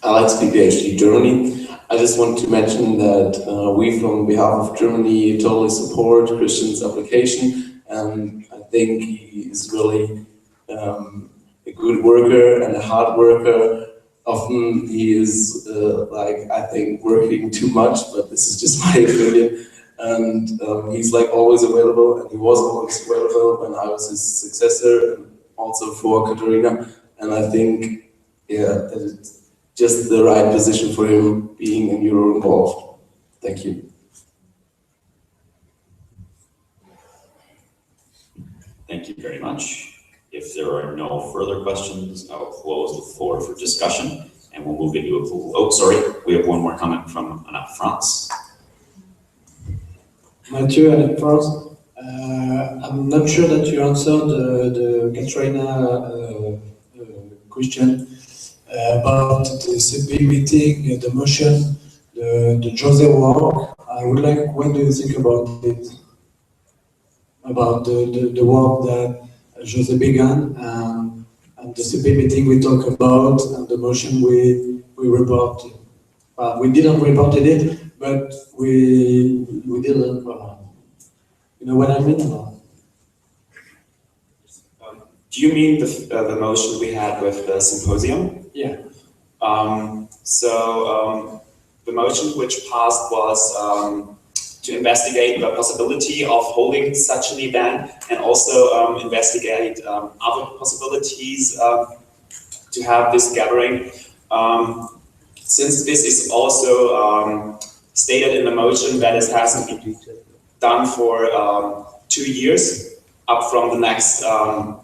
Alex, BPHD Germany. I just want to mention that we, from behalf of Germany, totally support Christian's application, and I think he is really a good worker and a hard worker. Often he is, I think, working too much, but this is just my opinion. And he's always available, and he was always available when I was his successor, and also for Katarina. And I think, that it's just the right position for him being in Euro involved. Thank you. Thank you very much. If there are no further questions, I'll close the floor for discussion, and we'll move into a pool. Oh, sorry, we have one more comment from Anna France. Mathieu, Anna France. I'm not sure that you answered the Katrina question about the CP meeting, the motion, the Jose work. I would like, what do you think about it? About the work that Jose began, and the CP meeting we talk about, and the motion we reported. We didn't report it, but we didn't. You know what I mean? Do you mean the motion we had with the symposium? Yeah. The motion which passed was to investigate the possibility of holding such an event, and also investigate other possibilities to have this gathering. Since this is also stated in the motion that it hasn't been done for 2 years, up from the next term.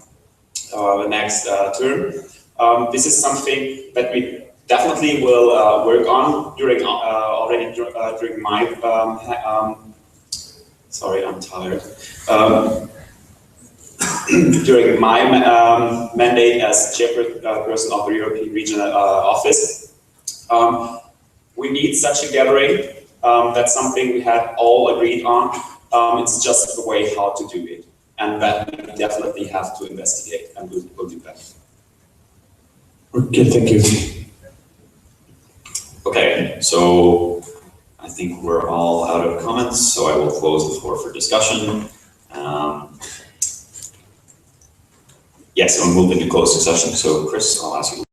This is something that we definitely will work on during during my sorry, I'm tired. During my mandate as chairperson of the European Regional Office. We need such a gathering. That's something we had all agreed on. It's just the way how to do it. And that we definitely have to investigate, and we'll do that. Okay, thank you. Okay, so I think we're all out of comments, so I will close the floor for discussion. Yes, we'll move into closed session. So Chris, I'll ask you.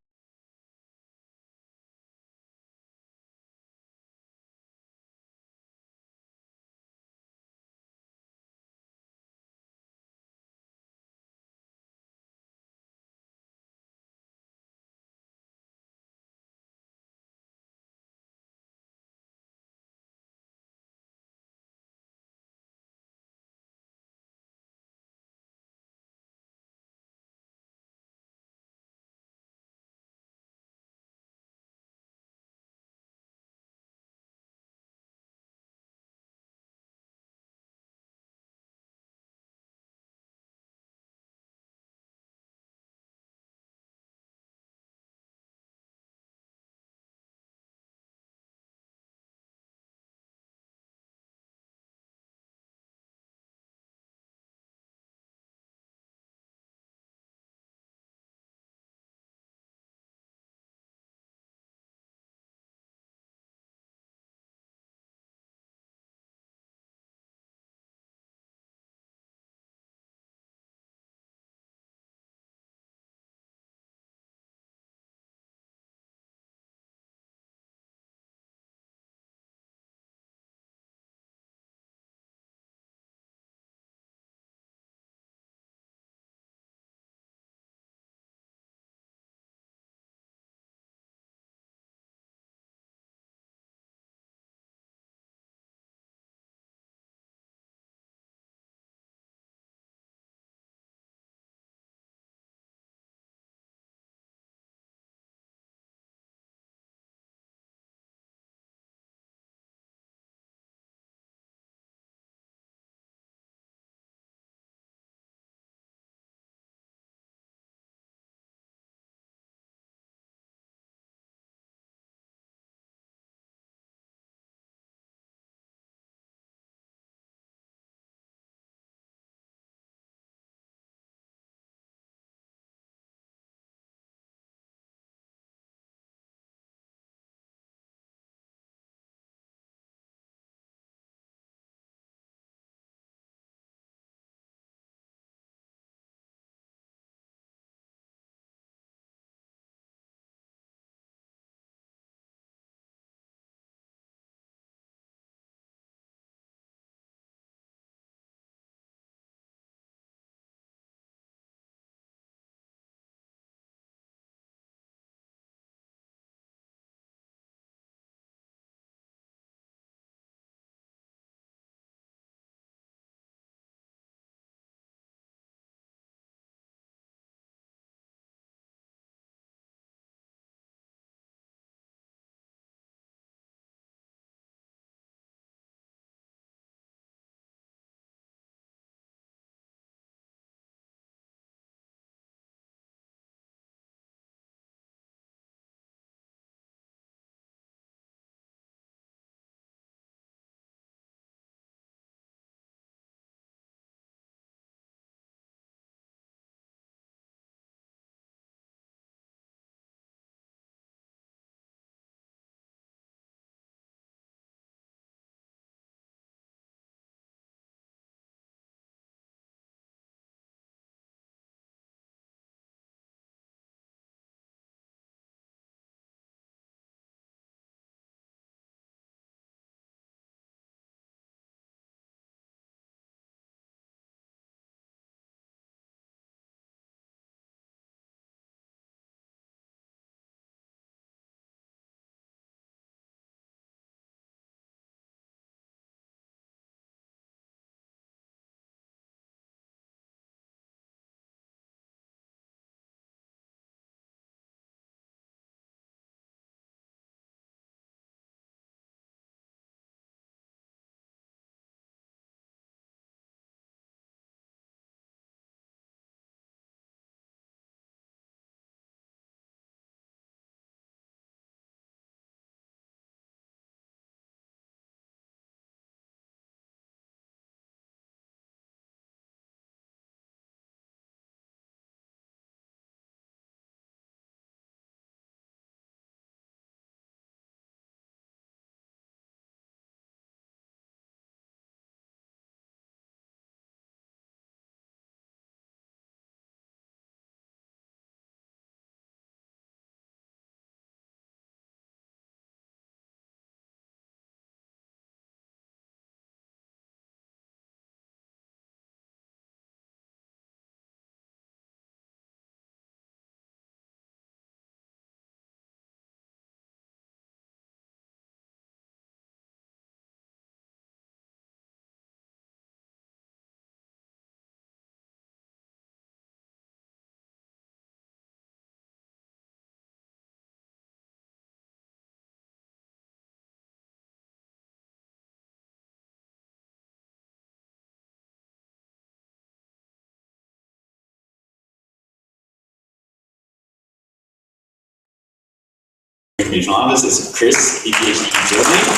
German Regional Office is Chris, PhD Germany.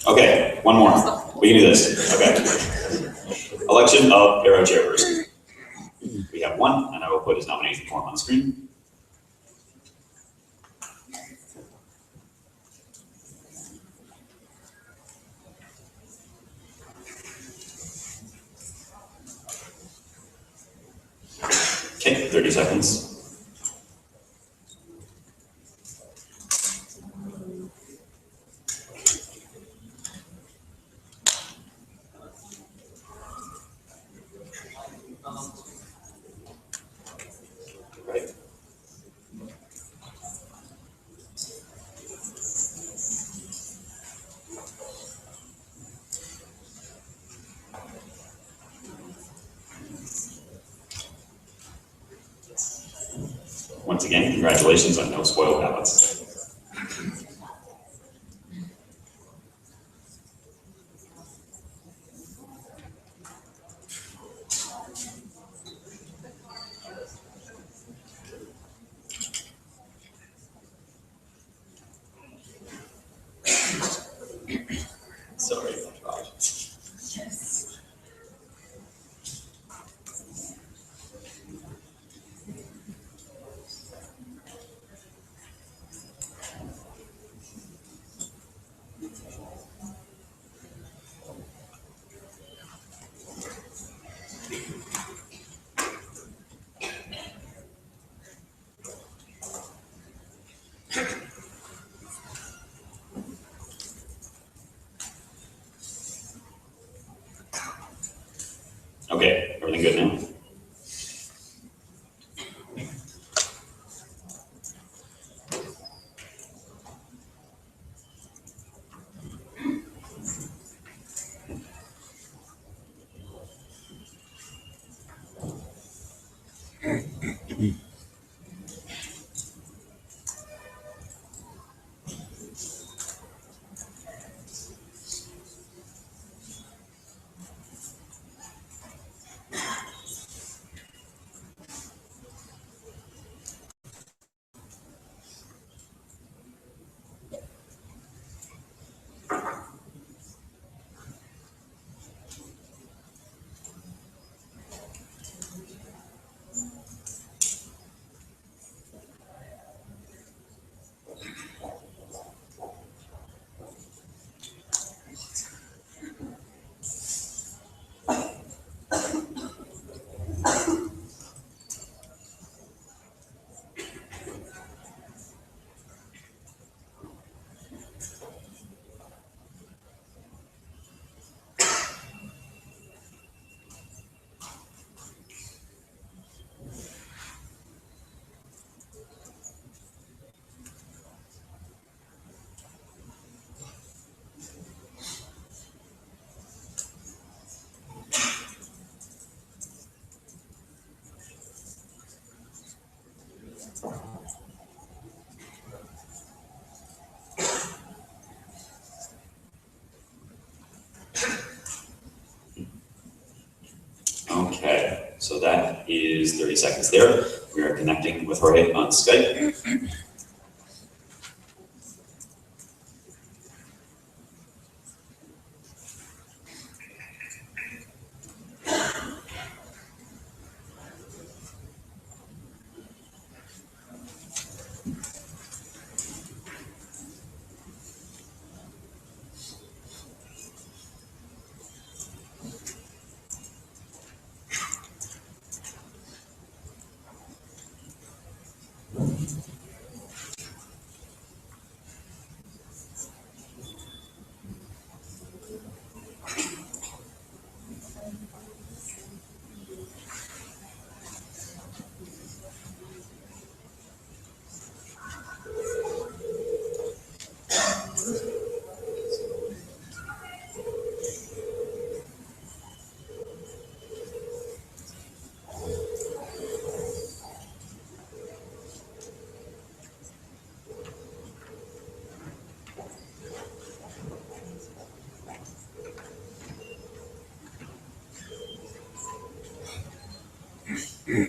Okay, one more. We can do this. Okay. Election of Bureau Chairperson. We have one, and I will put his nomination form on the screen. Okay, 30 seconds. Right. Once again, congratulations on no spoiled ballots. Sorry about that. Yes. Okay, everything good now? Okay, so that is 30 seconds there. We are connecting with Jorge on Skype. Yes,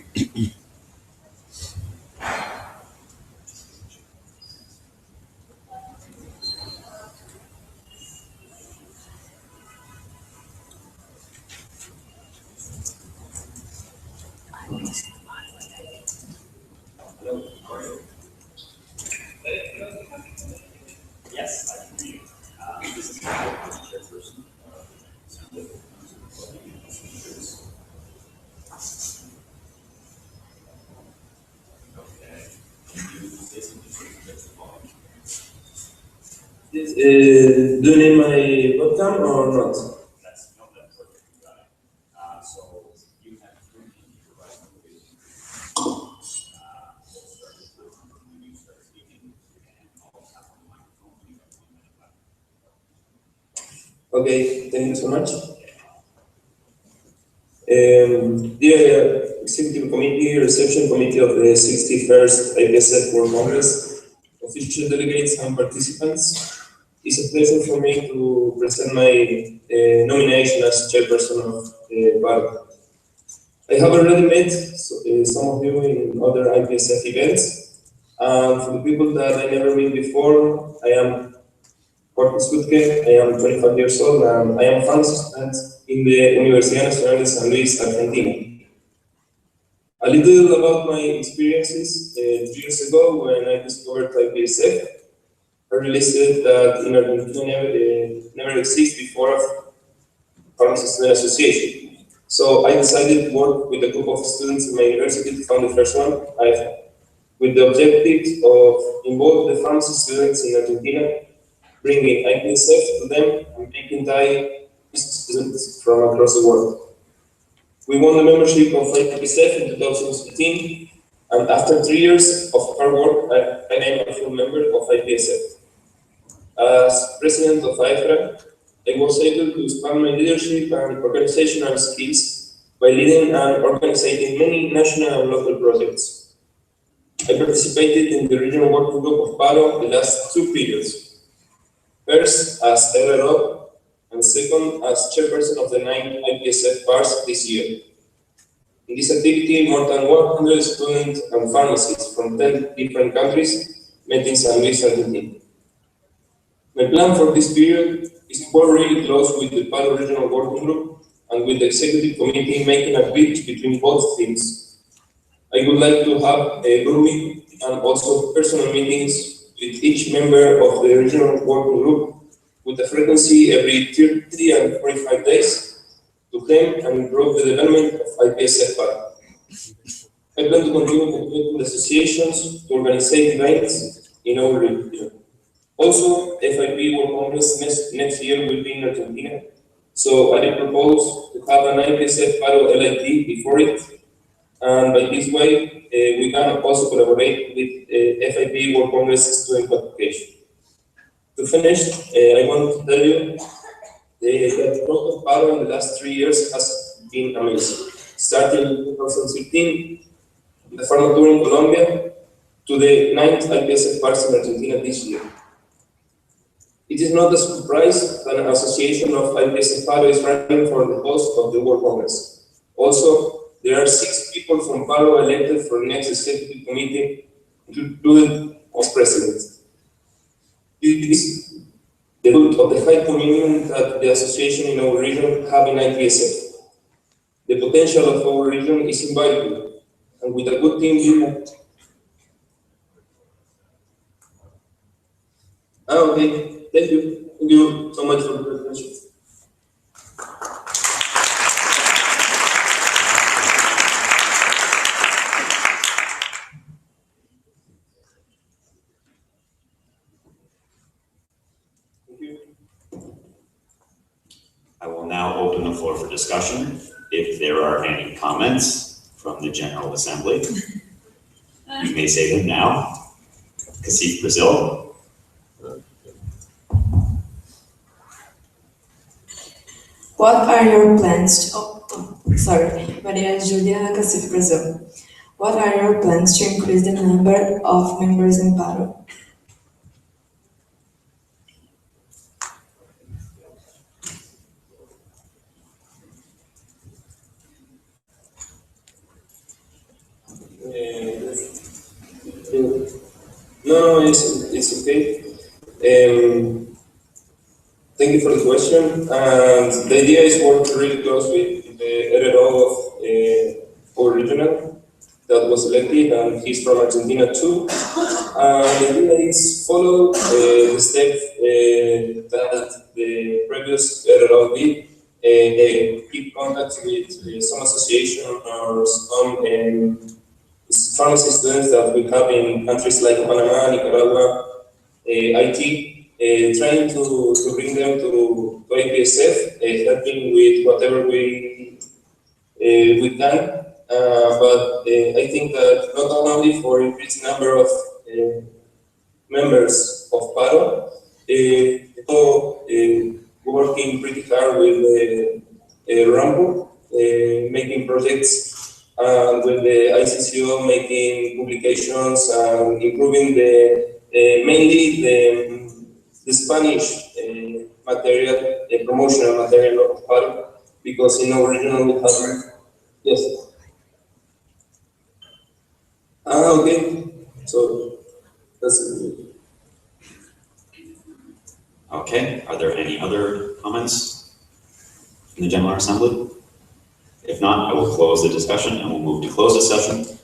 I can hear you. This is the chairperson. Do you need my webcam or not? That's perfect. You got it. So you have three minutes to provide information. We'll start with when you start speaking, and I'll tap on the microphone when you have 1 minute left. Okay, thank you so much. Dear Executive Committee, Reception Committee of the 61st IPSF World Congress, official delegates and participants, it's a pleasure for me to present my nomination as chairperson of PARO. I have already met some of you in other IPSF events, and for the people that I never met before, I am Jorge Sutke, I am 25 years old, and I am a pharmacy student in the Universidad Nacional de San Luis, Argentina. A little about my experiences. 3 years ago, when I discovered IPSF, I realized that in Argentina never existed before a Pharmacy Student Association. So I decided to work with a group of students in my university to found the first one, with the objective of involve the pharmacy students in Argentina, bringing IPSF to them and making Thai students from across the world. We won the membership of IPSF in 2015, and after 3 years of hard work, I became a full member of IPSF. As president of IFRA, I was able to expand my leadership and organizational skills by leading and organizing many national and local projects. I participated in the regional working group of PARO the last 2 periods. First as LRO, and second as chairperson of the 9 IPSF PARs this year. In this activity, more than 100 students and pharmacists from 10 different countries met in San Luis, Argentina. My plan for this period is to work really close with the PARO Regional Working Group and with the Executive Committee, making a bridge between both teams. I would like to have a group meeting and also personal meetings with each member of the Regional Working Group with a frequency every 30 and 45 days to help and improve the development of IPSF PARO. I plan to continue working with associations to organize events in our region. Also, FIP World Congress next year will be in Argentina, so I propose to have an IPSF PARO LIT before it, and by this way, we can also collaborate with FIP World Congress student application. To finish, I want to tell you the growth of PARO in the last 3 years has been amazing. Starting in 2013, the Pharma Tour in Colombia, to the 9th IPSF PARs in Argentina this year. It is not a surprise that an association of IPSF PARO is running for the post of the World Congress. Also, there are 6 people from PARO elected for the next executive committee, including as president. It is the root of the high communion that the association in our region have in IPSF. The potential of our region is invaluable, and with a good team, you can. Okay, thank you. Thank you so much for the presentation. I will now open the floor for discussion. If there are any comments from the General Assembly, you may say them now. Cacique Brazil. What are your plans? Maria Julia Cacique Brazil. What are your plans to increase the number of members in PARO? No, it's okay. Thank you for the question. And the idea is work really close with the RRO of our regional that was elected, and he's from Argentina too. The idea is follow the step that the previous RRO did, keep contact with some association or some pharmacy students that we have in countries like Panama, Nicaragua, IT, trying to bring them to IPSF, helping with whatever we can. But I think that not only for increased number of members of PARO, also working pretty hard with Rambo, making projects, with the ICCO, making publications, and improving mainly the Spanish material, promotional material of PARO, because in our region we have, yes. Okay, so that's it. Okay, are there any other comments in the General Assembly? If not, I will close the discussion and we'll move to close the session.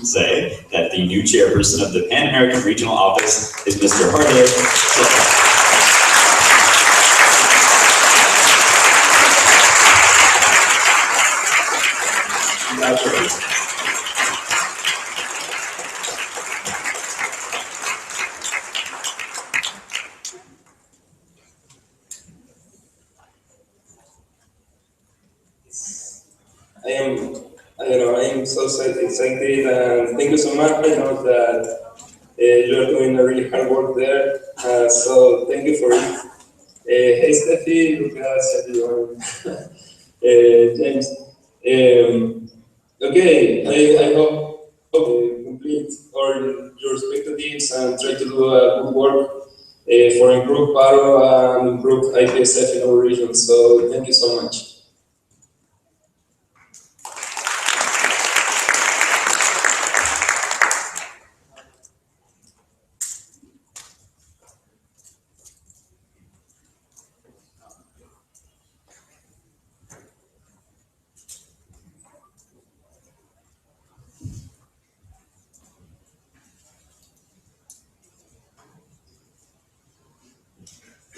say that the new chairperson of the Pan American Regional Office is Mr. Jorge. Congratulations. I am so excited, and thank you so much. I know that you are doing a really hard work there, so thank you for it. Hey Steffi, Lucas, everyone, James. Okay, I hope you complete all your expectations and try to do a good work for improved PARO and improved IPSF in our region. So thank you so much.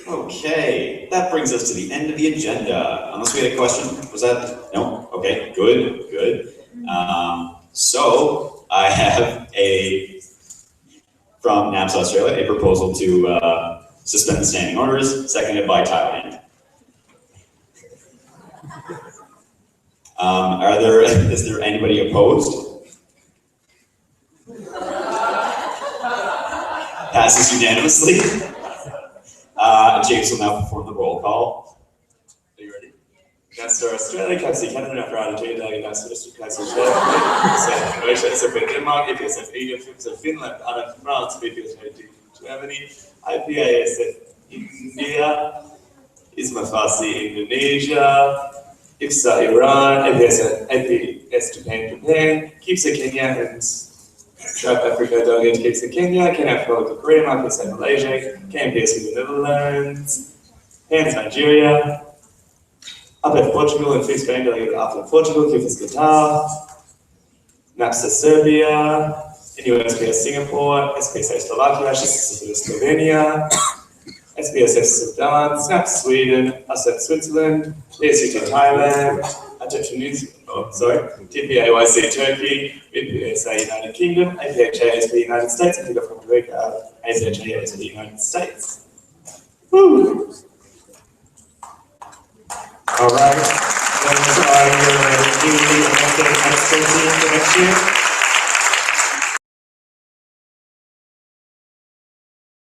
Okay, that brings us to the end of the agenda. Unless we had a question, was that, no? Okay, good. So I have from NAPS Australia, a proposal to suspend the standing orders, seconded by Thailand. Is there anybody opposed? Passes unanimously. James will now perform the roll call. Are you ready? Nästa Australia, Kapsi Canada, Frada Jada, nästa Kapsi Croatia, IPSF Denmark, IPSF IPSF Finland, Anna France, IPSF Germany, IPSF India, ISMA Farsi Indonesia, IPSA Iran, IPS Japan, KIPSA Kenya, and South Africa delegate KIPSA Kenya, KNF Republic of Korea, IPSF Malaysia, KMPS in the Netherlands, PANS Nigeria, APF Portugal and Free Spain delegate APF Portugal, KIPS Qatar, NAPSA Serbia, NUSPS Singapore, SPSF Slovakia, SPSF Slovenia, SPSF Sudan, SNAP Sweden, ASEP Switzerland, ACT Thailand, TPAYC Turkey, IPSA United Kingdom, IPHASB United States, and from America, IPHASB United States. Woo! All right, those are your new experts for next year.